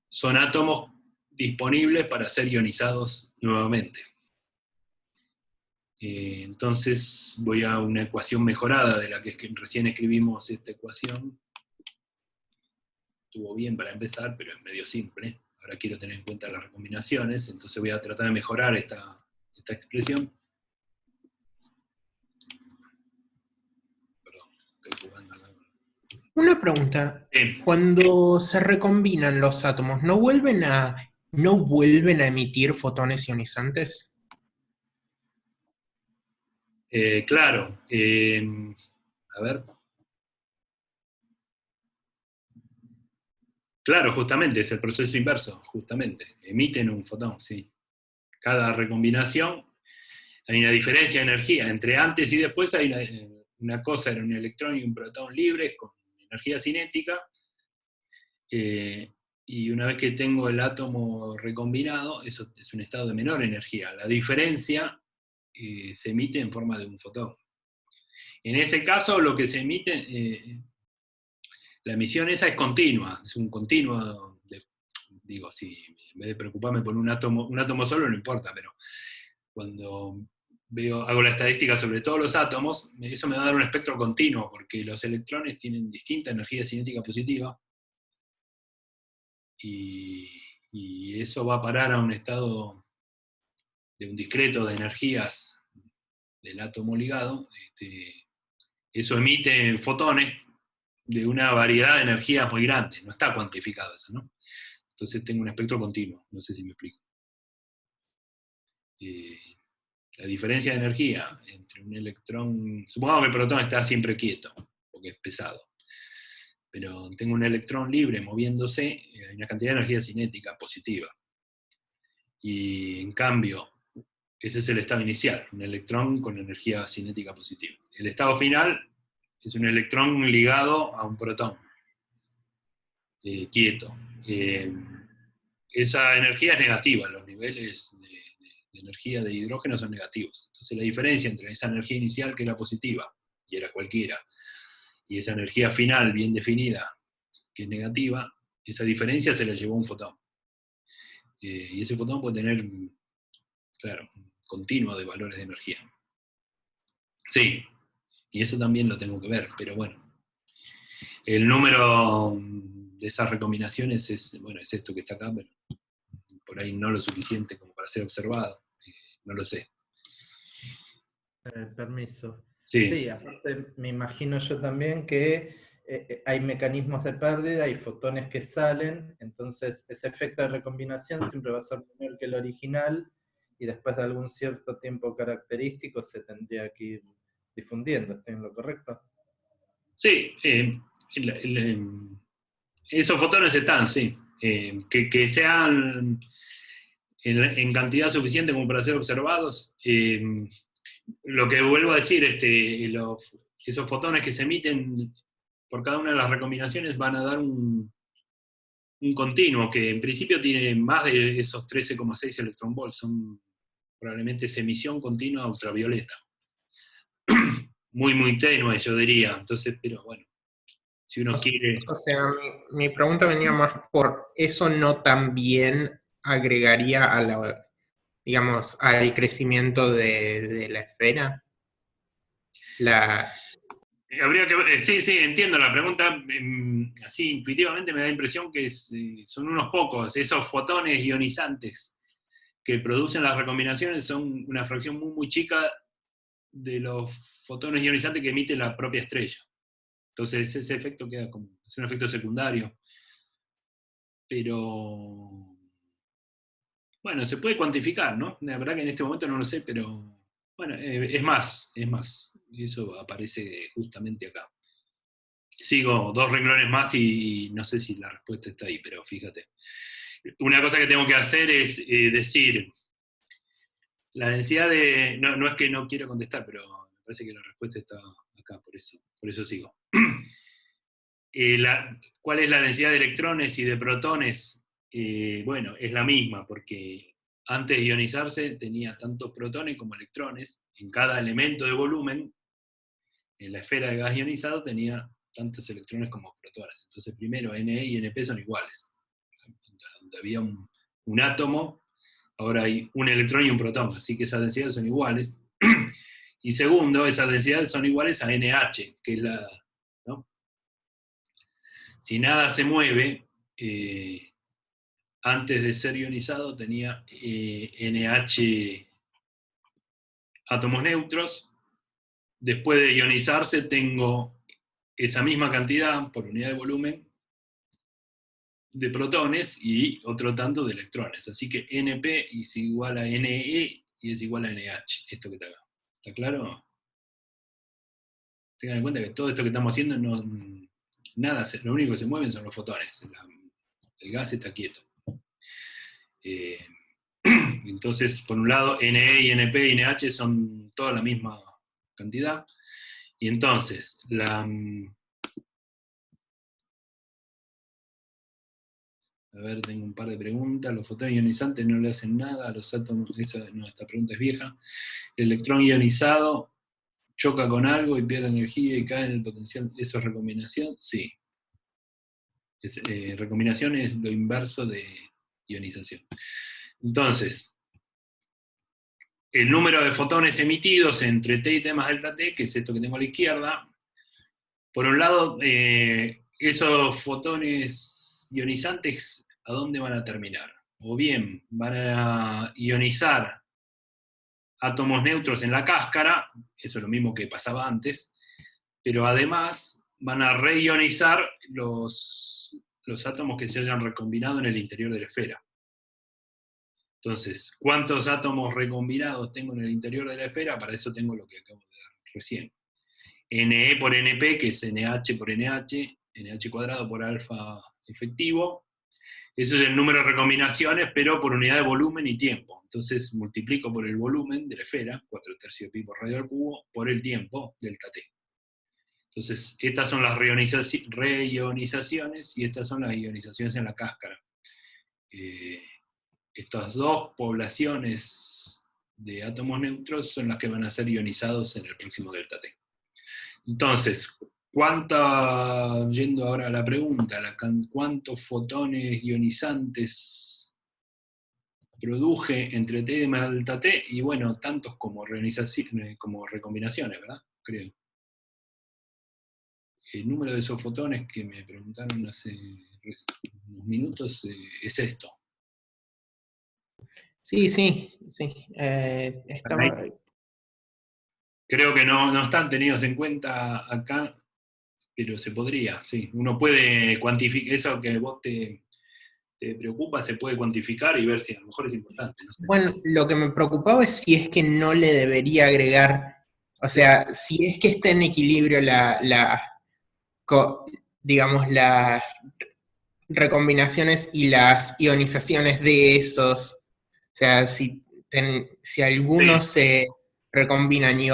son átomos disponibles para ser ionizados nuevamente. Entonces voy a una ecuación mejorada de la que recién escribimos esta ecuación. Estuvo bien para empezar, pero es medio simple. Ahora quiero tener en cuenta las recombinaciones, entonces voy a tratar de mejorar esta expresión. Perdón, estoy jugando acá. Una pregunta. Cuando se recombinan los átomos, ¿no vuelven a emitir fotones ionizantes? Claro. A ver. Claro, justamente, es el proceso inverso, justamente. Emiten un fotón, sí. Cada recombinación, hay una diferencia de energía. Entre antes y después hay una cosa, era un electrón y un protón libres con energía cinética, y una vez que tengo el átomo recombinado, eso es un estado de menor energía. La diferencia se emite en forma de un fotón. En ese caso, lo que se emite, la emisión esa es continua, es un continuo, digo, si en vez de preocuparme por un átomo solo no importa, pero cuando hago la estadística sobre todos los átomos, eso me va a dar un espectro continuo, porque los electrones tienen distinta energía cinética positiva, y eso va a parar a un estado de un discreto de energías del átomo ligado. Eso emite fotones de una variedad de energías muy grande, no está cuantificado eso, ¿no? Entonces tengo un espectro continuo, no sé si me explico. La diferencia de energía entre un electrón, supongamos que el protón está siempre quieto, porque es pesado, pero tengo un electrón libre moviéndose, hay una cantidad de energía cinética positiva. Y en cambio, ese es el estado inicial, un electrón con energía cinética positiva. El estado final es un electrón ligado a un protón. quieto. Esa energía es negativa, los niveles de energía de hidrógeno son negativos. Entonces la diferencia entre esa energía inicial, que era positiva, y era cualquiera, y esa energía final bien definida, que es negativa, esa diferencia se la llevó un fotón. Y ese fotón puede tener, claro, un continuo de valores de energía. Sí, y eso también lo tengo que ver, pero bueno. El número de esas recombinaciones es, bueno, es esto que está acá, pero por ahí no lo suficiente como para ser observado. No lo sé. Permiso. Sí. Sí, aparte me imagino yo también que hay mecanismos de pérdida, hay fotones que salen, entonces ese efecto de recombinación siempre va a ser menor que el original, y después de algún cierto tiempo característico se tendría que ir difundiendo. ¿Estoy en lo correcto? Sí, esos fotones están, sí. Que sean en cantidad suficiente como para ser observados. Lo que vuelvo a decir, esos fotones que se emiten por cada una de las recombinaciones van a dar un continuo, que en principio tiene más de esos 13,6 electronvolts, son probablemente esa emisión continua ultravioleta. Muy, muy tenue, yo diría. Entonces, pero bueno, si uno quiere... O sea, mi pregunta venía más por eso, no también agregaría a la, digamos, al crecimiento de la esfera. Habría que, sí, sí, entiendo la pregunta. Así intuitivamente me da la impresión que son unos pocos. Esos fotones ionizantes que producen las recombinaciones son una fracción muy, muy chica de los fotones ionizantes que emite la propia estrella. Entonces ese efecto queda como, es un efecto secundario. Pero, bueno, se puede cuantificar, ¿no? La verdad que en este momento no lo sé, pero, bueno, es más. Y eso aparece justamente acá. Sigo 2 renglones más y no sé si la respuesta está ahí, pero fíjate. Una cosa que tengo que hacer es decir, la densidad de... No es que no quiero contestar, pero me parece que la respuesta está acá, por eso sigo. ¿Cuál es la densidad de electrones y de protones? Bueno, es la misma, porque antes de ionizarse tenía tantos protones como electrones. En cada elemento de volumen, en la esfera de gas ionizado tenía tantos electrones como protones. Entonces primero, Ne y Np son iguales. Donde había un átomo, ahora hay un electrón y un protón, así que esas densidades son iguales. Y segundo, esas densidades son iguales a NH, que es la... ¿no? Si nada se mueve, antes de ser ionizado tenía NH átomos neutros. Después de ionizarse tengo esa misma cantidad por unidad de volumen de protones y otro tanto de electrones. Así que NP es igual a NE y es igual a NH, esto que está acá. ¿Está claro? Tengan en cuenta que todo esto que estamos haciendo, lo único que se mueven son los fotones. El gas está quieto. Entonces, por un lado, NE y NP y NH son toda la misma cantidad. Y entonces, a ver, tengo un par de preguntas. Los fotones ionizantes no le hacen nada a los átomos. Esta pregunta es vieja. El electrón ionizado choca con algo y pierde energía y cae en el potencial. ¿Eso es recombinación? Sí. Recombinación es lo inverso de ionización. Entonces, el número de fotones emitidos entre T y T más delta T, que es esto que tengo a la izquierda, por un lado, esos fotones ionizantes, ¿a dónde van a terminar? O bien van a ionizar átomos neutros en la cáscara, eso es lo mismo que pasaba antes, pero además van a reionizar los átomos que se hayan recombinado en el interior de la esfera. Entonces, ¿cuántos átomos recombinados tengo en el interior de la esfera? Para eso tengo lo que acabo de dar recién. Ne por Np, que es NH por NH, NH cuadrado por alfa efectivo. Eso es el número de recombinaciones, pero por unidad de volumen y tiempo. Entonces multiplico por el volumen de la esfera, 4/3 pi por radio al cubo, por el tiempo, delta T. Entonces, estas son las reionizaciones y estas son las ionizaciones en la cáscara. Estas dos poblaciones de átomos neutros son las que van a ser ionizados en el próximo delta T. Entonces, yendo ahora a la pregunta, ¿cuántos fotones ionizantes produje entre T más delta T? Y bueno, tantos como recombinaciones, ¿verdad? Creo. El número de esos fotones que me preguntaron hace unos minutos es esto. Sí. Creo que no están tenidos en cuenta acá, pero se podría, sí. Uno puede cuantificar, eso que vos te preocupa, se puede cuantificar y ver si a lo mejor es importante. No sé. Bueno, lo que me preocupaba es si es que no le debería agregar, o sea, si es que está en equilibrio digamos, las recombinaciones y las ionizaciones de esos, o sea, si algunos se recombinan y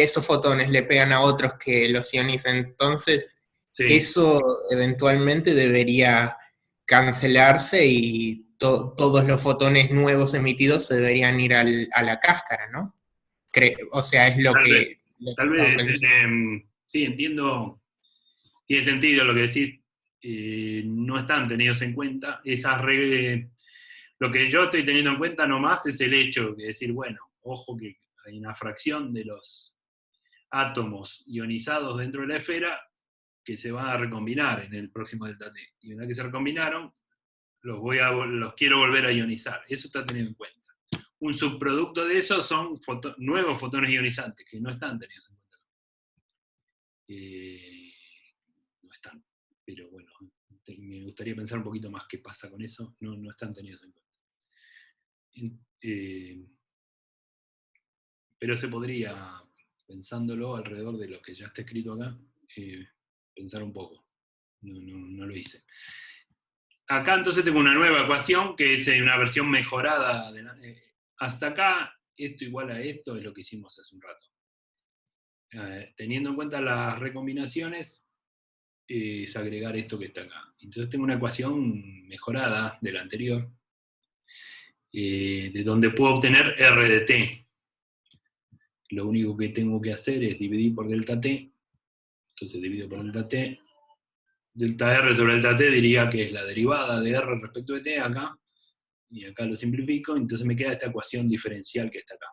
esos fotones le pegan a otros que los ionizan, entonces eso eventualmente debería cancelarse y todos los fotones nuevos emitidos se deberían ir a la cáscara, ¿no? O sea, es lo que... Tal vez, sí, entiendo, tiene sentido lo que decís, no están tenidos en cuenta. Lo que yo estoy teniendo en cuenta nomás es el hecho de decir, bueno, ojo que hay una fracción de los átomos ionizados dentro de la esfera que se van a recombinar en el próximo delta T. Y una vez que se recombinaron, los quiero volver a ionizar. Eso está tenido en cuenta. Un subproducto de eso son nuevos fotones ionizantes, que no están tenidos en cuenta. No están. Pero bueno, me gustaría pensar un poquito más qué pasa con eso. No están tenidos en cuenta. Pero se podría, pensándolo alrededor de lo que ya está escrito acá, pensar un poco. No lo hice. Acá entonces tengo una nueva ecuación que es una versión mejorada. Hasta acá, esto igual a esto es lo que hicimos hace un rato. Teniendo en cuenta las recombinaciones, es agregar esto que está acá. Entonces tengo una ecuación mejorada de la anterior, de donde puedo obtener R de T. Lo único que tengo que hacer es dividir por delta T. Entonces divido por delta T. Delta R sobre delta T diría que es la derivada de R respecto de T acá. Y acá lo simplifico, entonces me queda esta ecuación diferencial que está acá.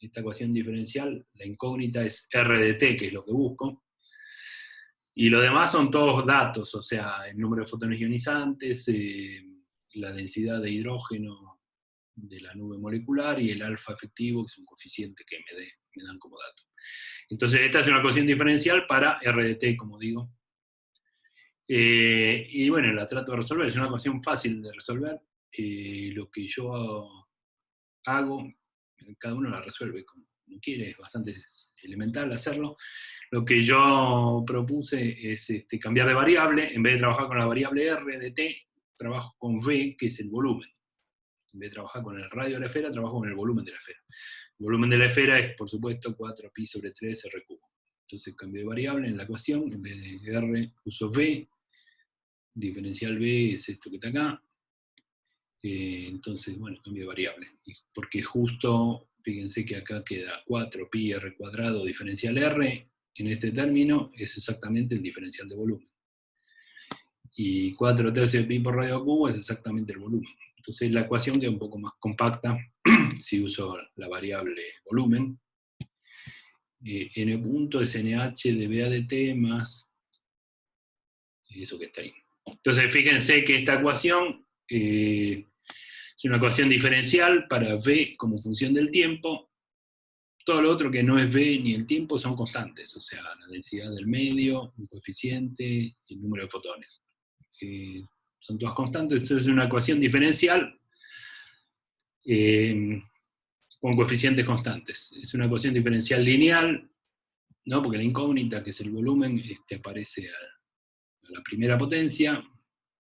Esta ecuación diferencial, la incógnita es R de T, que es lo que busco. Y lo demás son todos datos, o sea, el número de fotones ionizantes, la densidad de hidrógeno de la nube molecular y el alfa efectivo, que es un coeficiente que me dan como dato. Entonces esta es una ecuación diferencial para R de T, como digo. Y bueno, la trato de resolver, es una ecuación fácil de resolver. Lo que yo hago, cada uno la resuelve como quiere, es bastante elemental hacerlo. Lo que yo propuse es cambiar de variable, en vez de trabajar con la variable R de T, trabajo con V, que es el volumen. En vez de trabajar con el radio de la esfera, trabajo con el volumen de la esfera. El volumen de la esfera es, por supuesto, 4pi sobre 3 R cubo. Entonces cambio de variable en la ecuación, en vez de R uso V, diferencial V es esto que está acá. Entonces, bueno, cambio de variable. Porque justo, fíjense que acá queda 4pi R cuadrado diferencial R, en este término es exactamente el diferencial de volumen. Y 4/3 de pi por radio cubo es exactamente el volumen. Entonces la ecuación queda un poco más compacta si uso la variable volumen. N punto es NH de BA de T más eso que está ahí. Entonces fíjense que esta ecuación es una ecuación diferencial para V como función del tiempo. Todo lo otro que no es V ni el tiempo son constantes, o sea, la densidad del medio, el coeficiente y el número de fotones. Son todas constantes, esto es una ecuación diferencial con coeficientes constantes. Es una ecuación diferencial lineal, ¿no? Porque la incógnita, que es el volumen, aparece a la primera potencia.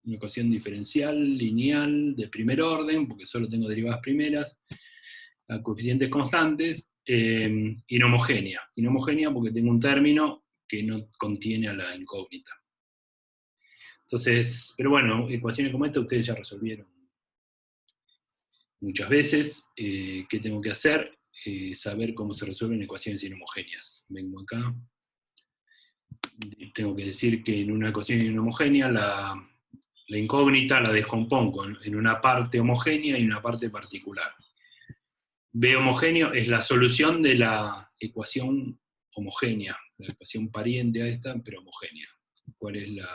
Una ecuación diferencial lineal de primer orden, porque solo tengo derivadas primeras, a coeficientes constantes, inhomogénea. Inhomogénea porque tengo un término que no contiene a la incógnita. Entonces, pero bueno, ecuaciones como esta ustedes ya resolvieron muchas veces. ¿Qué tengo que hacer? Saber cómo se resuelven ecuaciones inhomogéneas. Vengo acá. Tengo que decir que en una ecuación inhomogénea la incógnita la descompongo en una parte homogénea y una parte particular. B homogéneo es la solución de la ecuación homogénea, la ecuación pariente a esta, pero homogénea. ¿Cuál es la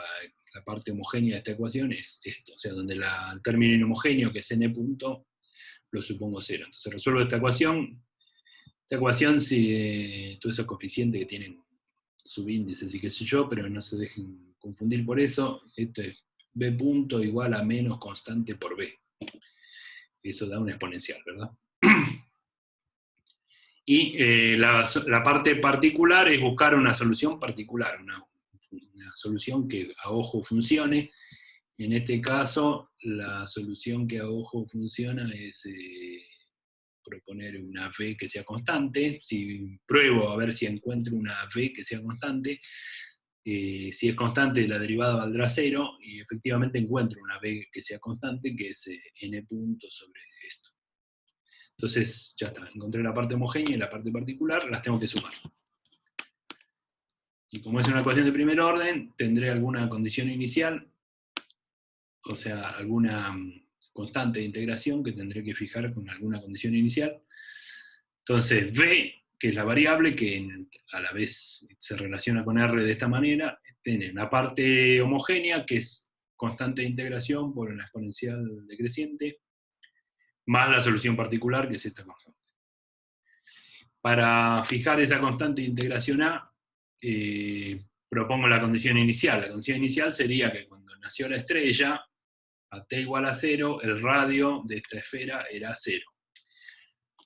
parte homogénea de esta ecuación? Es esto, o sea, donde el término inhomogéneo, que es n punto, lo supongo 0. Entonces resuelvo esta ecuación, si todos esos coeficientes que tienen subíndices y qué sé yo, pero no se dejen confundir por eso, esto es b punto igual a menos constante por b. Eso da una exponencial, ¿verdad? Y la parte particular es buscar una solución particular, una solución que a ojo funcione. En este caso, la solución que a ojo funciona es proponer una v que sea constante. Si pruebo a ver si encuentro una v que sea constante, si es constante la derivada valdrá 0, y efectivamente encuentro una v que sea constante, que es n punto sobre esto. Entonces, ya está, encontré la parte homogénea y la parte particular, las tengo que sumar. Y como es una ecuación de primer orden, tendré alguna condición inicial, o sea, alguna constante de integración que tendré que fijar con alguna condición inicial. Entonces, v, que es la variable, que a la vez se relaciona con r de esta manera, tiene una parte homogénea, que es constante de integración por una exponencial decreciente, más la solución particular, que es esta constante. Para fijar esa constante de integración A, propongo la condición inicial. La condición inicial sería que cuando nació la estrella, a t igual a 0, el radio de esta esfera era 0.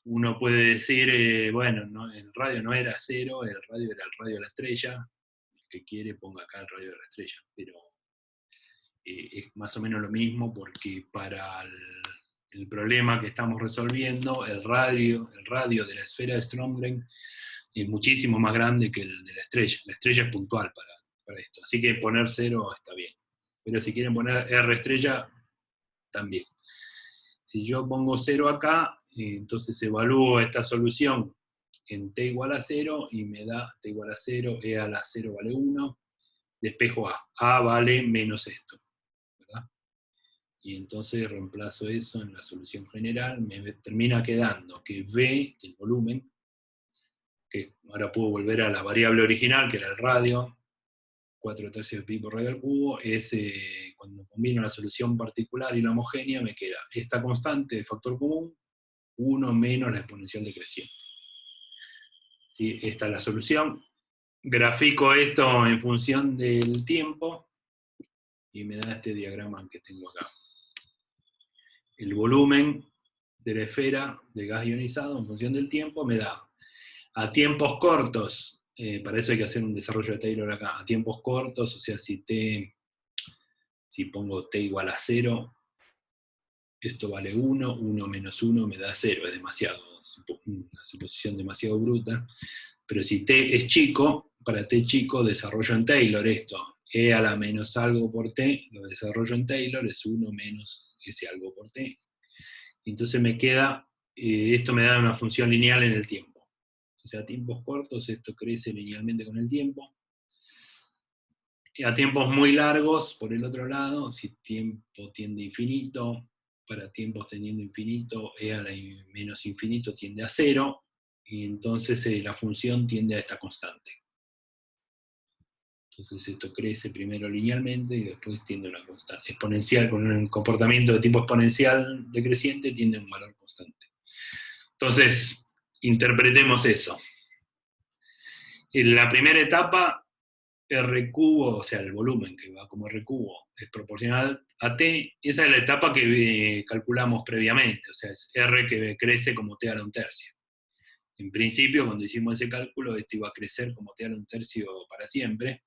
Uno puede decir, bueno, no, el radio no era 0, el radio era el radio de la estrella. El que quiere ponga acá el radio de la estrella, pero es más o menos lo mismo, porque para el problema que estamos resolviendo, el radio de la esfera de Strömgren es muchísimo más grande que el de la estrella. La estrella es puntual para esto, así que poner 0 está bien. Pero si quieren poner R estrella, también. Si yo pongo 0 acá, entonces evalúo esta solución en t igual a 0, y me da t igual a 0, e a la 0 vale 1, despejo A vale menos esto, ¿verdad? Y entonces reemplazo eso en la solución general, me termina quedando que V, el volumen, que ahora puedo volver a la variable original, que era el radio, 4/3 de pi por radio al cubo, es cuando combino la solución particular y la homogénea, me queda esta constante de factor común, 1 menos la exponencial decreciente. ¿Sí? Esta es la solución. Grafico esto en función del tiempo, y me da este diagrama que tengo acá. El volumen de la esfera de gas ionizado en función del tiempo me da a tiempos cortos, para eso hay que hacer un desarrollo de Taylor acá, a tiempos cortos, o sea, si pongo t igual a 0, esto vale 1, 1 menos 1 me da 0, es demasiado, una suposición demasiado bruta, pero si t es chico, para t chico desarrollo en Taylor esto, e a la menos algo por t, lo desarrollo en Taylor, es 1 menos ese algo por t. Entonces me queda, esto me da una función lineal en el tiempo. O sea, a tiempos cortos esto crece linealmente con el tiempo. Y a tiempos muy largos, por el otro lado, si tiempo tiende a infinito, para tiempos tendiendo a infinito, e a la menos infinito tiende a 0, y entonces la función tiende a esta constante. Entonces esto crece primero linealmente y después tiende a una constante exponencial, con un comportamiento de tipo exponencial decreciente, tiende a un valor constante. Entonces, interpretemos eso. En la primera etapa, R cubo, o sea, el volumen que va como R cubo, es proporcional a T. Esa es la etapa que calculamos previamente, o sea, es R que crece como T a la 1/3. En principio, cuando hicimos ese cálculo, esto iba a crecer como T a la 1/3 para siempre.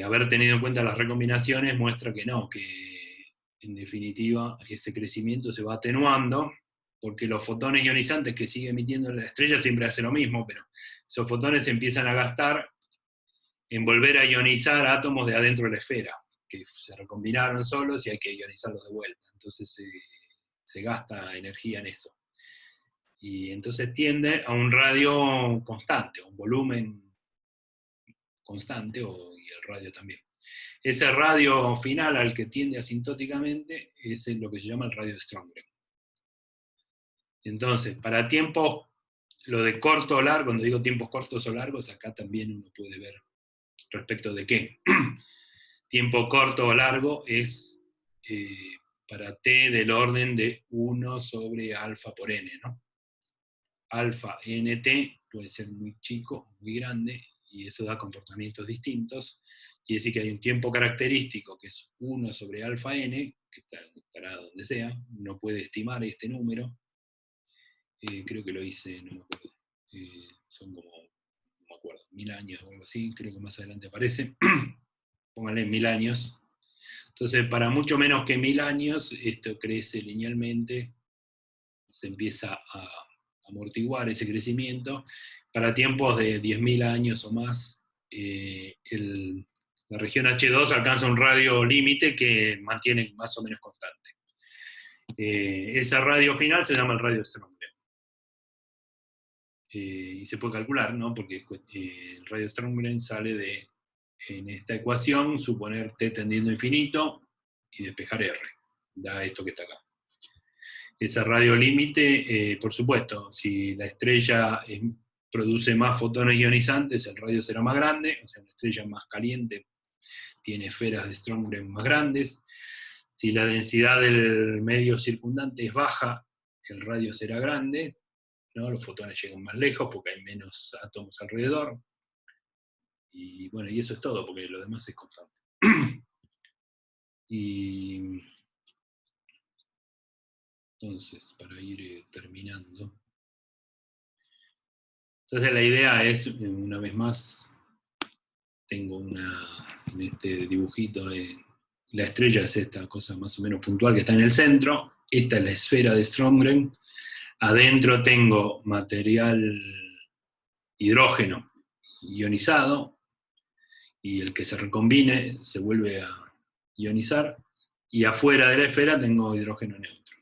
Haber tenido en cuenta las recombinaciones muestra que no, que en definitiva ese crecimiento se va atenuando, porque los fotones ionizantes que sigue emitiendo la estrella siempre hacen lo mismo, pero esos fotones se empiezan a gastar en volver a ionizar átomos de adentro de la esfera, que se recombinaron solos y hay que ionizarlos de vuelta. Entonces se gasta energía en eso. Y entonces tiende a un radio constante, a un volumen constante, y el radio también. Ese radio final al que tiende asintóticamente es lo que se llama el radio de Strömgren. Entonces, para tiempos, lo de corto o largo, cuando digo tiempos cortos o largos, acá también uno puede ver respecto de qué. Tiempo corto o largo es para t del orden de 1 sobre alfa por n, ¿no? Alfa nt puede ser muy chico, muy grande, y eso da comportamientos distintos. Quiere decir que hay un tiempo característico que es 1 sobre alfa n, que estará donde sea, uno puede estimar este número. Creo que lo hice, no me acuerdo. Son como, no me acuerdo, 1000 años o algo así, creo que más adelante aparece. Pónganle 1000 años. Entonces, para mucho menos que 1000 años, esto crece linealmente, se empieza a amortiguar ese crecimiento. Para tiempos de 10.000 años o más, la región H2 alcanza un radio límite que mantiene más o menos constante. Ese radio final se llama el radio Strömgren. Y se puede calcular, ¿no? Porque el radio Strömgren sale en esta ecuación, suponer t tendiendo a infinito y despejar r. Da esto que está acá. Ese radio límite, por supuesto, si la estrella produce más fotones ionizantes, el radio será más grande, o sea, una estrella más caliente tiene esferas de Strömgren más grandes. Si la densidad del medio circundante es baja, el radio será grande, ¿no? Los fotones llegan más lejos porque hay menos átomos alrededor. Y bueno, y eso es todo, porque lo demás es constante. Y entonces, para ir terminando. Entonces la idea es, una vez más, tengo en este dibujito, la estrella es esta cosa más o menos puntual que está en el centro, esta es la esfera de Strömgren, adentro tengo material hidrógeno ionizado, y el que se recombine se vuelve a ionizar, y afuera de la esfera tengo hidrógeno neutro.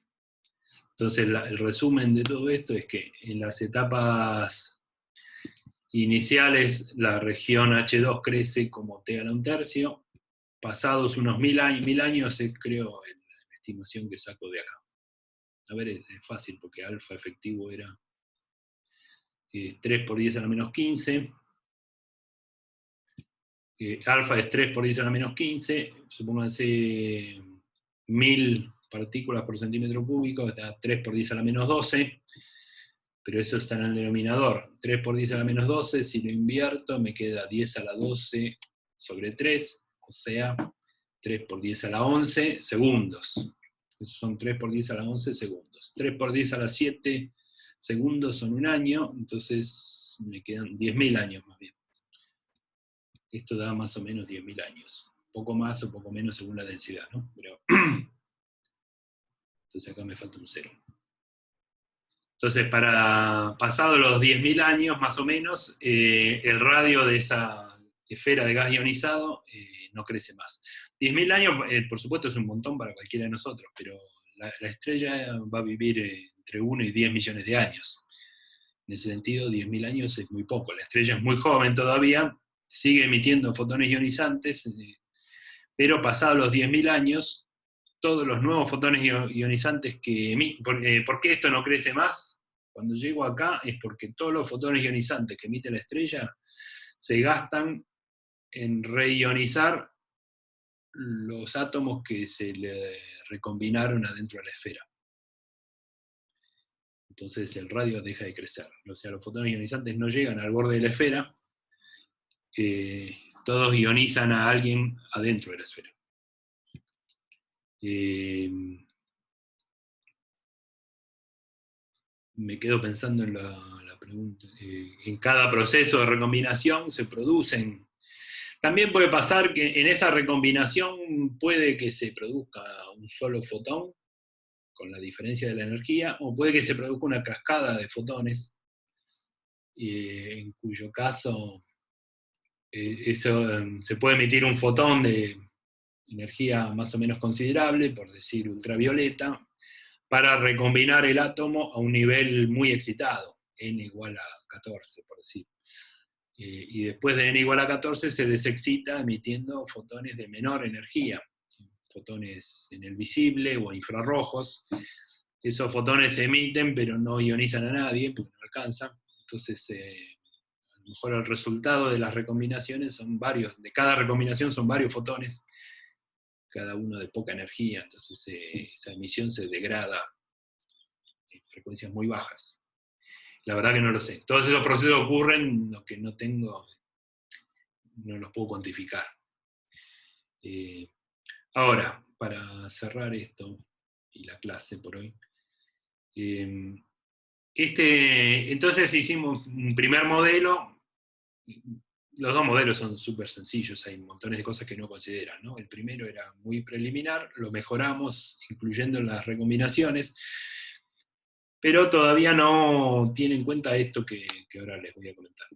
Entonces el resumen de todo esto es que en las etapas iniciales la región H2 crece como t a la 1/3, pasados unos 1000 años es, creo, la estimación que saco de acá. A ver, es fácil porque alfa efectivo era 3 por 10 a la menos 15, alfa es 3 por 10 a la menos 15, supónganse 1000 partículas por centímetro cúbico, está 3 por 10 a la menos 12, pero eso está en el denominador. 3 por 10 a la menos 12, si lo invierto, me queda 10 a la 12 sobre 3, o sea, 3 por 10 a la 11 segundos. Esos son 3 por 10 a la 11 segundos. 3 por 10 a la 7 segundos son un año, entonces me quedan 10.000 años más bien. Esto da más o menos 10.000 años. Poco más o poco menos según la densidad, ¿no? Pero entonces acá me falta un 0. Entonces, pasados los 10.000 años, más o menos, el radio de esa esfera de gas ionizado no crece más. 10.000 años, por supuesto, es un montón para cualquiera de nosotros, pero la estrella va a vivir entre 1 y 10 millones de años. En ese sentido, 10.000 años es muy poco. La estrella es muy joven todavía, sigue emitiendo fotones ionizantes, pero pasados los 10.000 años, todos los nuevos fotones ionizantes que emiten. ¿Por qué esto no crece más? Cuando llego acá es porque todos los fotones ionizantes que emite la estrella se gastan en reionizar los átomos que se le recombinaron adentro de la esfera. Entonces el radio deja de crecer. O sea, los fotones ionizantes no llegan al borde de la esfera, todos ionizan a alguien adentro de la esfera. Me quedo pensando en la pregunta. En cada proceso de recombinación se producen. También puede pasar que en esa recombinación puede que se produzca un solo fotón, con la diferencia de la energía, o puede que se produzca una cascada de fotones, en cuyo caso se puede emitir un fotón de energía más o menos considerable, por decir ultravioleta, para recombinar el átomo a un nivel muy excitado, n igual a 14, por decir. Y después de n igual a 14 se desexcita emitiendo fotones de menor energía, fotones en el visible o infrarrojos. Esos fotones se emiten, pero no ionizan a nadie, porque no alcanzan. Entonces, a lo mejor el resultado de las recombinaciones son varios, de cada recombinación son varios fotones, cada uno de poca energía, entonces esa emisión se degrada en frecuencias muy bajas. La verdad que no lo sé. Todos esos procesos ocurren, lo que no tengo, no los puedo cuantificar. Ahora, para cerrar esto y la clase por hoy, entonces hicimos un primer modelo. Los dos modelos son súper sencillos, hay montones de cosas que no consideran, ¿no? El primero era muy preliminar, lo mejoramos incluyendo las recombinaciones, pero todavía no tiene en cuenta esto que ahora les voy a comentar.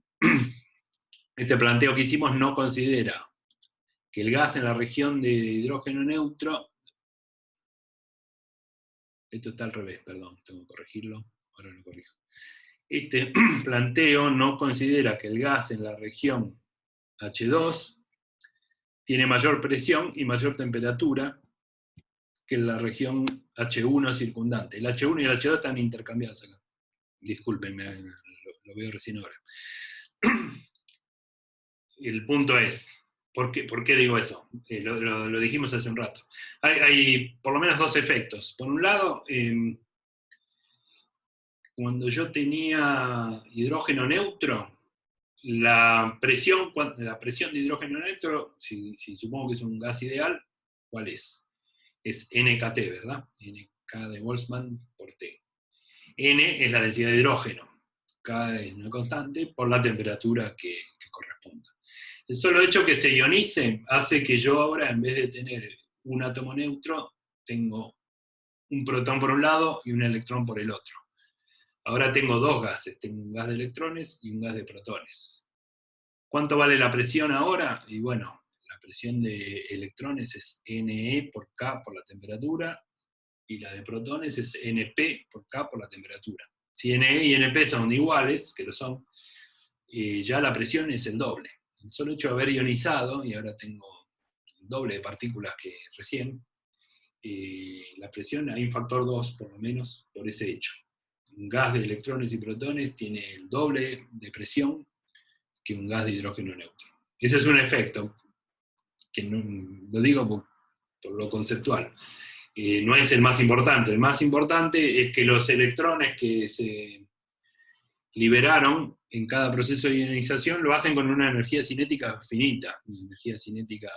Este planteo que hicimos no considera que el gas en la región de hidrógeno neutro, esto está al revés, perdón, tengo que corregirlo, ahora lo corrijo. Este planteo no considera que el gas en la región H2 tiene mayor presión y mayor temperatura que en la región H1 circundante. El H1 y el H2 están intercambiados acá. Discúlpenme, lo veo recién ahora. El punto es, ¿por qué digo eso? Lo dijimos hace un rato. Hay por lo menos dos efectos. Por un lado, cuando yo tenía hidrógeno neutro, la presión de hidrógeno neutro, si supongo que es un gas ideal, ¿cuál es? Es NKT, ¿verdad? NK de Boltzmann por T. N es la densidad de hidrógeno. K es una constante por la temperatura que corresponda. El solo hecho que se ionice hace que yo ahora, en vez de tener un átomo neutro, tengo un protón por un lado y un electrón por el otro. Ahora tengo dos gases, tengo un gas de electrones y un gas de protones. ¿Cuánto vale la presión ahora? Y bueno, la presión de electrones es Ne por K por la temperatura, y la de protones es Np por K por la temperatura. Si Ne y Np son iguales, que lo son, ya la presión es el doble. El solo hecho de haber ionizado, y ahora tengo el doble de partículas que recién, la presión hay un factor 2 por lo menos por ese hecho. Un gas de electrones y protones tiene el doble de presión que un gas de hidrógeno neutro. Ese es un efecto, que no, lo digo por lo conceptual. No es el más importante. El más importante es que los electrones que se liberaron en cada proceso de ionización lo hacen con una energía cinética finita, una energía cinética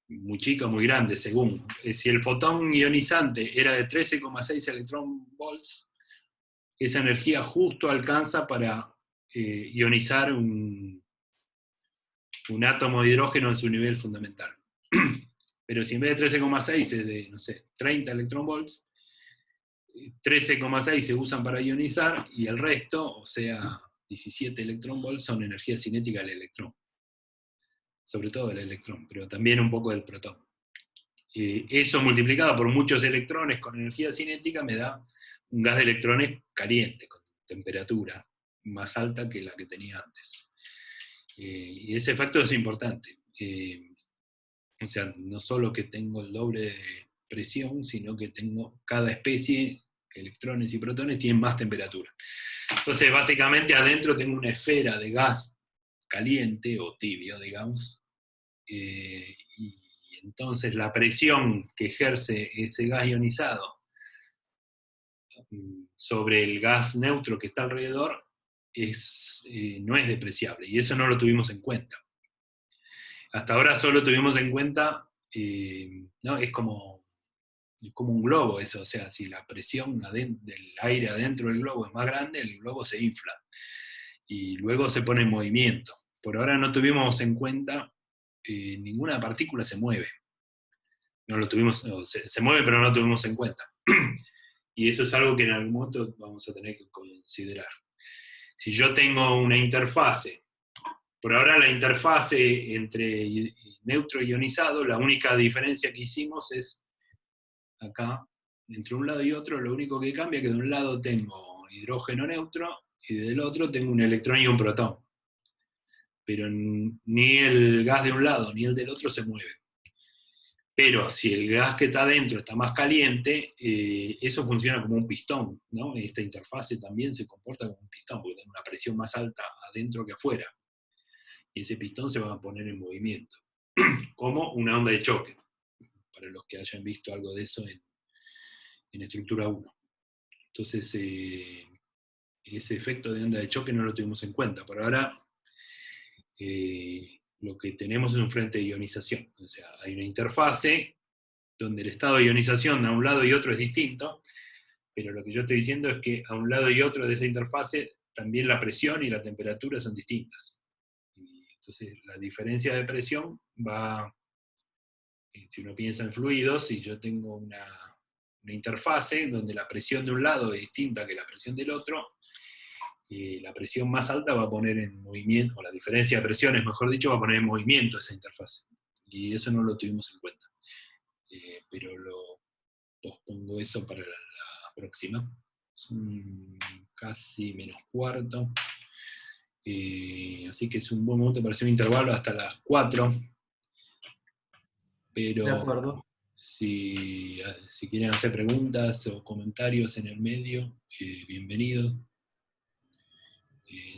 muy chica, muy grande, según. Si el fotón ionizante era de 13,6 electronvolts, esa energía justo alcanza para ionizar un átomo de hidrógeno en su nivel fundamental. Pero si en vez de 13,6 es de, no sé, 30 electronvolts, 13,6 se usan para ionizar y el resto, o sea, 17 electronvolts, son energía cinética del electrón. Sobre todo del electrón, pero también un poco del protón. Eso multiplicado por muchos electrones con energía cinética me da un gas de electrones caliente, con temperatura más alta que la que tenía antes. Y ese efecto es importante. O sea, no solo que tengo el doble de presión, sino que tengo cada especie, electrones y protones, tienen más temperatura. Entonces, básicamente, adentro tengo una esfera de gas caliente o tibio, digamos, y entonces la presión que ejerce ese gas ionizado sobre el gas neutro que está alrededor no es despreciable, y eso no lo tuvimos en cuenta. Hasta ahora solo tuvimos en cuenta, ¿no? Es como un globo eso, o sea, si la presión del aire adentro del globo es más grande, el globo se infla, y luego se pone en movimiento. Por ahora no tuvimos en cuenta, ninguna partícula se mueve. No lo tuvimos, se mueve, pero no lo tuvimos en cuenta. Y eso es algo que en algún momento vamos a tener que considerar. Si yo tengo una interfase Por ahora la interfase entre neutro y ionizado, la única diferencia que hicimos es acá, entre un lado y otro, lo único que cambia es que de un lado tengo hidrógeno neutro y del otro tengo un electrón y un protón. Pero ni el gas de un lado ni el del otro se mueven. Pero si el gas que está adentro está más caliente, eso funciona como un pistón, ¿no? Esta interfase también se comporta como un pistón, porque tiene una presión más alta adentro que afuera. Y ese pistón se va a poner en movimiento, como una onda de choque, para los que hayan visto algo de eso en estructura 1. Entonces, ese efecto de onda de choque no lo tuvimos en cuenta. Por ahora, lo que tenemos es un frente de ionización. O sea, hay una interfase donde el estado de ionización a un lado y otro es distinto, pero lo que yo estoy diciendo es que a un lado y otro de esa interfase también la presión y la temperatura son distintas. Y entonces la diferencia de presión va, si uno piensa en fluidos, si yo tengo una interfase donde la presión de un lado es distinta que la presión del otro, la presión más alta va a poner en movimiento, o la diferencia de presiones, mejor dicho, va a poner en movimiento esa interfase. Y eso no lo tuvimos en cuenta. Pero lo pospongo eso para la próxima. Son casi -4. Así que es un buen momento para hacer un intervalo hasta las 4. Pero De acuerdo. si quieren hacer preguntas o comentarios en el medio, bienvenidos.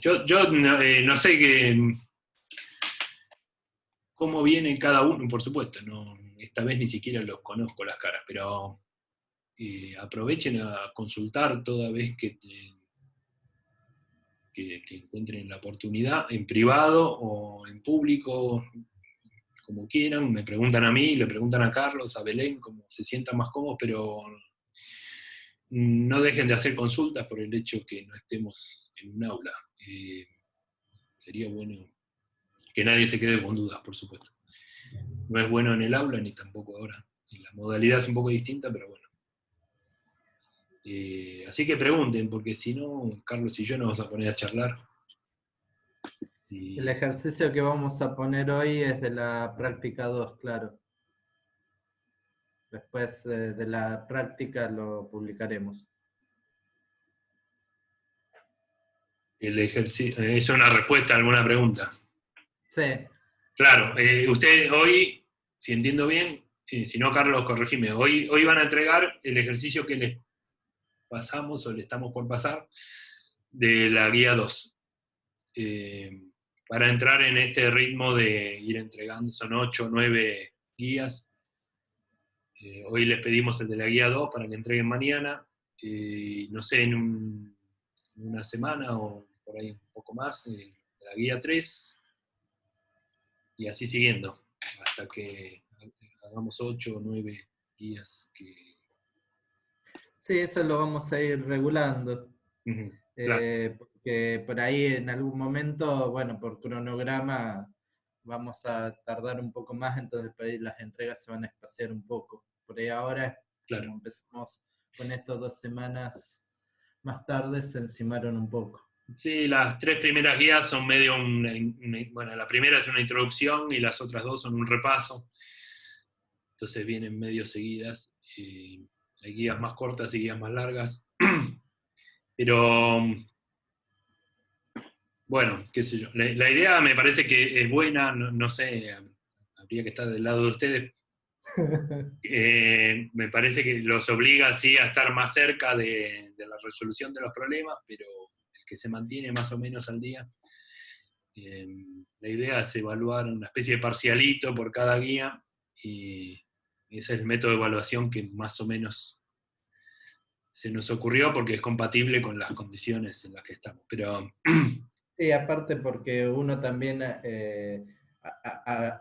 Yo no sé cómo viene cada uno, por supuesto, no, esta vez ni siquiera los conozco las caras, pero aprovechen a consultar toda vez que encuentren la oportunidad, en privado o en público, como quieran, me preguntan a mí, le preguntan a Carlos, a Belén, como se sientan más cómodos, pero no dejen de hacer consultas por el hecho que no estemos en un aula. Sería bueno que nadie se quede con dudas, por supuesto. No es bueno en el aula ni tampoco ahora. La modalidad es un poco distinta, pero bueno. Así que pregunten, porque si no, Carlos y yo nos vamos a poner a charlar. El ejercicio que vamos a poner hoy es de la práctica 2, claro. Después de la práctica lo publicaremos. El ejercicio, ¿es una respuesta a alguna pregunta? Sí. Claro, ustedes hoy, si entiendo bien, si no, Carlos, corregime, hoy van a entregar el ejercicio que les pasamos o le estamos por pasar de la guía 2. Para entrar en este ritmo de ir entregando, son 8 o 9 guías. Hoy les pedimos el de la guía 2 para que entreguen mañana. No sé, en una semana o por ahí un poco más, la guía 3. Y así siguiendo, hasta que hagamos 8 o 9 guías que... Sí, eso lo vamos a ir regulando. Claro. Porque por ahí en algún momento, bueno, por cronograma vamos a tardar un poco más, entonces por ahí las entregas se van a espaciar un poco. Por ahí ahora, Claro. como empezamos con estas 2 semanas más tarde, se encimaron un poco. Sí, las 3 primeras guías son medio bueno, la primera es una introducción y las otras 2 son un repaso. Entonces vienen medio seguidas. Hay guías más cortas y guías más largas. Pero, bueno, qué sé yo. La idea me parece que es buena, no sé, habría que estar del lado de ustedes. Me parece que los obliga sí a estar más cerca de la resolución de los problemas, pero el que se mantiene más o menos al día. La idea es evaluar una especie de parcialito por cada guía, y ese es el método de evaluación que más o menos se nos ocurrió porque es compatible con las condiciones en las que estamos. Pero sí, aparte porque uno también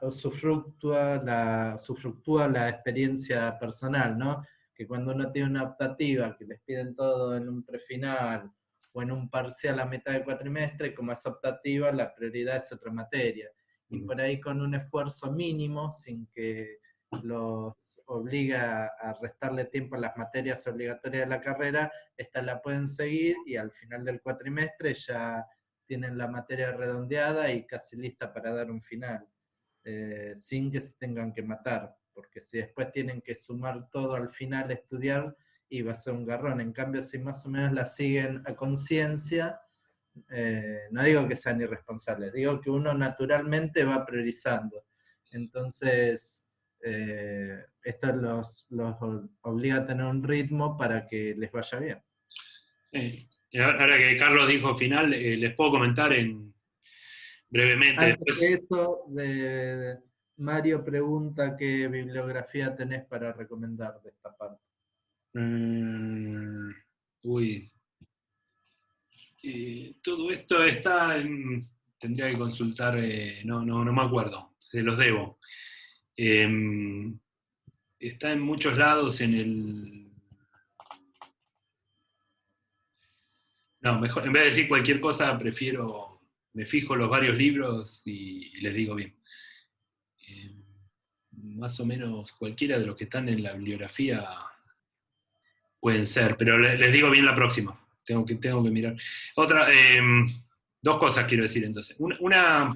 usufructúa la experiencia personal, ¿no? Que cuando uno tiene una optativa, que les piden todo en un prefinal o en un parcial a mitad del cuatrimestre, como es optativa, la prioridad es otra materia. Y por ahí con un esfuerzo mínimo, sin que los obliga a restarle tiempo a las materias obligatorias de la carrera, estas la pueden seguir y al final del cuatrimestre ya tienen la materia redondeada y casi lista para dar un final, sin que se tengan que matar, porque si después tienen que sumar todo al final, estudiar, y va a ser un garrón. En cambio, si más o menos la siguen a conciencia, no digo que sean irresponsables, digo que uno naturalmente va priorizando. Entonces, esto los obliga a tener un ritmo para que les vaya bien. Y ahora que Carlos dijo final, les puedo comentar brevemente. Antes de eso, Mario pregunta qué bibliografía tenés para recomendar de esta parte. Todo esto está tendría que consultar, no me acuerdo, se los debo. Está en muchos lados en el... No, mejor, en vez de decir cualquier cosa, me fijo los varios libros y les digo bien. Más o menos cualquiera de los que están en la bibliografía pueden ser, pero les digo bien la próxima. Tengo que mirar. Dos cosas quiero decir entonces. Una,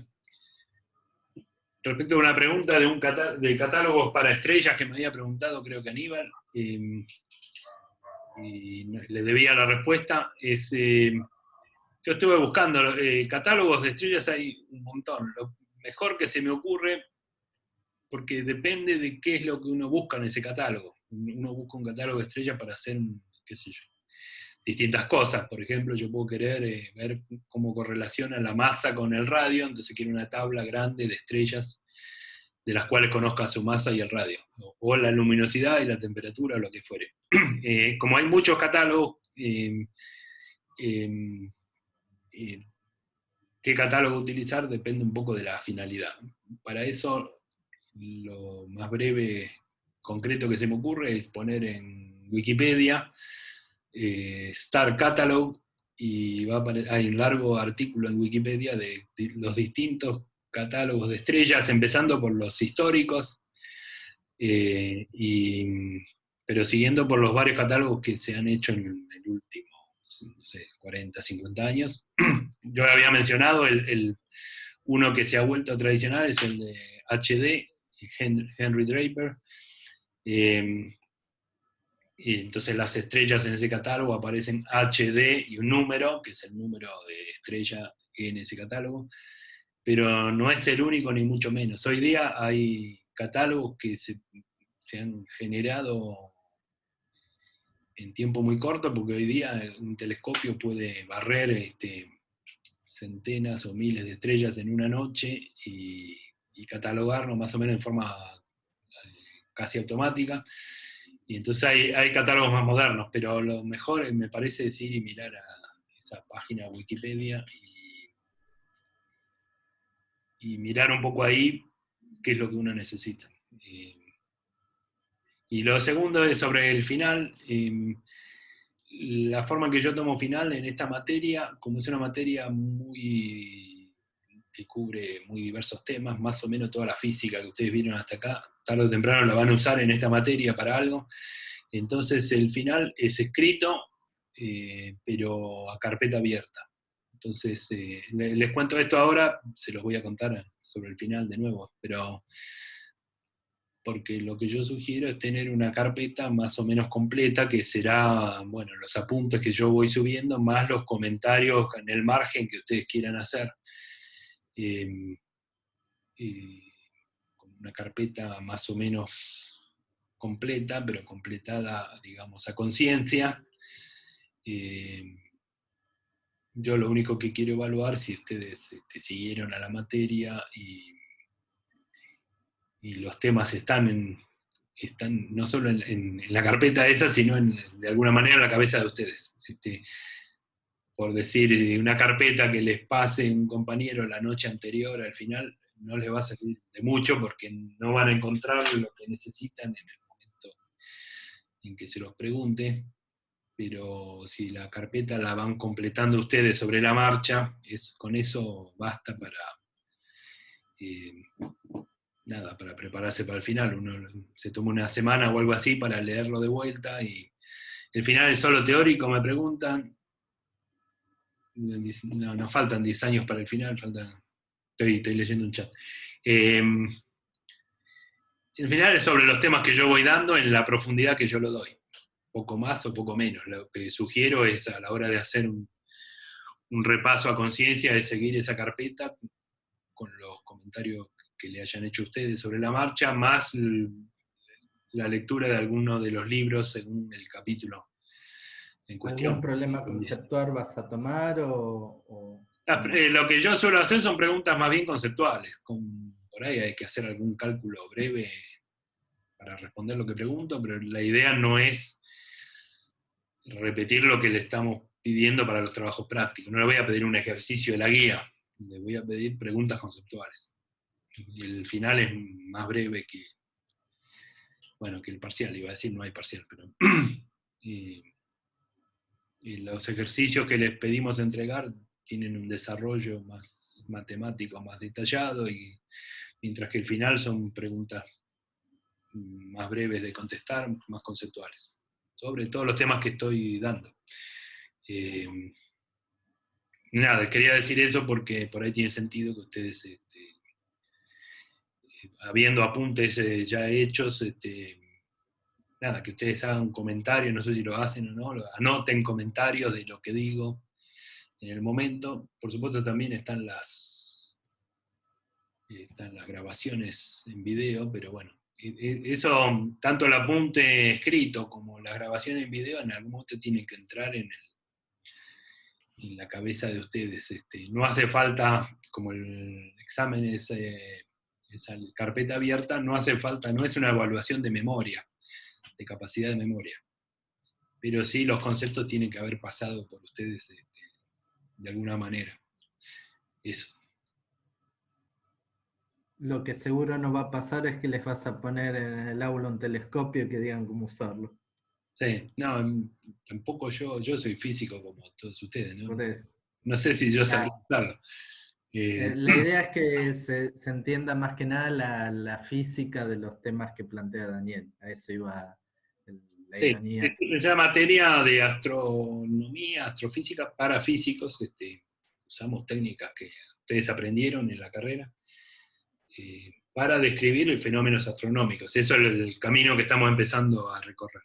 respecto a una pregunta de catálogos para estrellas que me había preguntado, creo que Aníbal, y le debía la respuesta, yo estuve buscando, catálogos de estrellas hay un montón. Lo mejor que se me ocurre, porque depende de qué es lo que uno busca en ese catálogo. Uno busca un catálogo de estrellas para hacer, qué sé yo, distintas cosas. Por ejemplo, yo puedo querer ver cómo correlaciona la masa con el radio, entonces quiero una tabla grande de estrellas de las cuales conozca su masa y el radio, o la luminosidad y la temperatura, o lo que fuere. Como hay muchos catálogos, qué catálogo utilizar depende un poco de la finalidad. Para eso, lo más breve, concreto que se me ocurre es poner en Wikipedia Star Catalog, y hay un largo artículo en Wikipedia de los distintos catálogos de estrellas, empezando por los históricos, pero siguiendo por los varios catálogos que se han hecho en el último, no sé, 40, 50 años. Yo había mencionado uno que se ha vuelto tradicional, es el de HD, Henry Draper. Y entonces las estrellas en ese catálogo aparecen HD y un número, que es el número de estrella en ese catálogo, pero no es el único ni mucho menos. Hoy día hay catálogos que se han generado en tiempo muy corto, porque hoy día un telescopio puede barrer centenas o miles de estrellas en una noche y catalogarlo más o menos en forma casi automática. Y entonces hay catálogos más modernos, pero lo mejor me parece es ir y mirar a esa página Wikipedia y mirar un poco ahí qué es lo que uno necesita. Y lo segundo es sobre el final. La forma en que yo tomo final en esta materia, como es una materia que cubre muy diversos temas, más o menos toda la física que ustedes vieron hasta acá, tarde o temprano la van a usar en esta materia para algo. Entonces el final es escrito, pero a carpeta abierta. Entonces les cuento esto ahora, se los voy a contar sobre el final de nuevo, pero porque lo que yo sugiero es tener una carpeta más o menos completa, que será, bueno, los apuntes que yo voy subiendo, más los comentarios en el margen que ustedes quieran hacer. Con una carpeta más o menos completa, pero completada, digamos, a conciencia. Yo lo único que quiero evaluar si ustedes siguieron a la materia y los temas están no solo en la carpeta esa, sino de alguna manera en la cabeza de ustedes. Por decir, una carpeta que les pase un compañero la noche anterior al final, no les va a servir de mucho porque no van a encontrar lo que necesitan en el momento en que se los pregunte, pero si la carpeta la van completando ustedes sobre la marcha, con eso basta para para prepararse para el final. Uno se toma una semana o algo así para leerlo de vuelta, y el final es solo teórico, me preguntan. No, nos faltan 10 años para el final, estoy leyendo un chat. El final es sobre los temas que yo voy dando en la profundidad que yo lo doy. Poco más o poco menos. Lo que sugiero es, a la hora de hacer un repaso a conciencia, es seguir esa carpeta con los comentarios que le hayan hecho ustedes sobre la marcha, más la lectura de alguno de los libros según el capítulo en cuestión. ¿Algún problema conceptual vas a tomar o Lo que yo suelo hacer son preguntas más bien conceptuales. Por ahí hay que hacer algún cálculo breve para responder lo que pregunto, pero la idea no es repetir lo que le estamos pidiendo para los trabajos prácticos. No le voy a pedir un ejercicio de la guía, le voy a pedir preguntas conceptuales. Y el final es más breve que el parcial, iba a decir, no hay parcial, pero y los ejercicios que les pedimos entregar tienen un desarrollo más matemático, más detallado, y mientras que el final son preguntas más breves de contestar, más conceptuales, sobre todos los temas que estoy dando. Nada, quería decir eso porque por ahí tiene sentido que ustedes, habiendo apuntes ya hechos, nada, que ustedes hagan un comentario, no sé si lo hacen o no, anoten comentarios de lo que digo en el momento. Por supuesto también están las grabaciones en video, pero bueno, eso, tanto el apunte escrito como la grabación en video, en algún momento tienen que entrar en la cabeza de ustedes. No hace falta, como el examen es esa carpeta abierta, no hace falta, no es una evaluación de memoria, de capacidad de memoria, pero sí los conceptos tienen que haber pasado por ustedes de alguna manera. Eso. lo que seguro no va a pasar es que les vas a poner en el aula un telescopio y que digan cómo usarlo? Sí, no, tampoco yo soy físico como todos ustedes, ¿no? Por eso. No sé si yo sabría usarlo. La idea es que se entienda más que nada la física de los temas que plantea Daniel. A eso iba la Sí, ironía. esa materia de astronomía, astrofísica para físicos, usamos técnicas que ustedes aprendieron en la carrera para describir fenómenos astronómicos. Eso es el camino que estamos empezando a recorrer.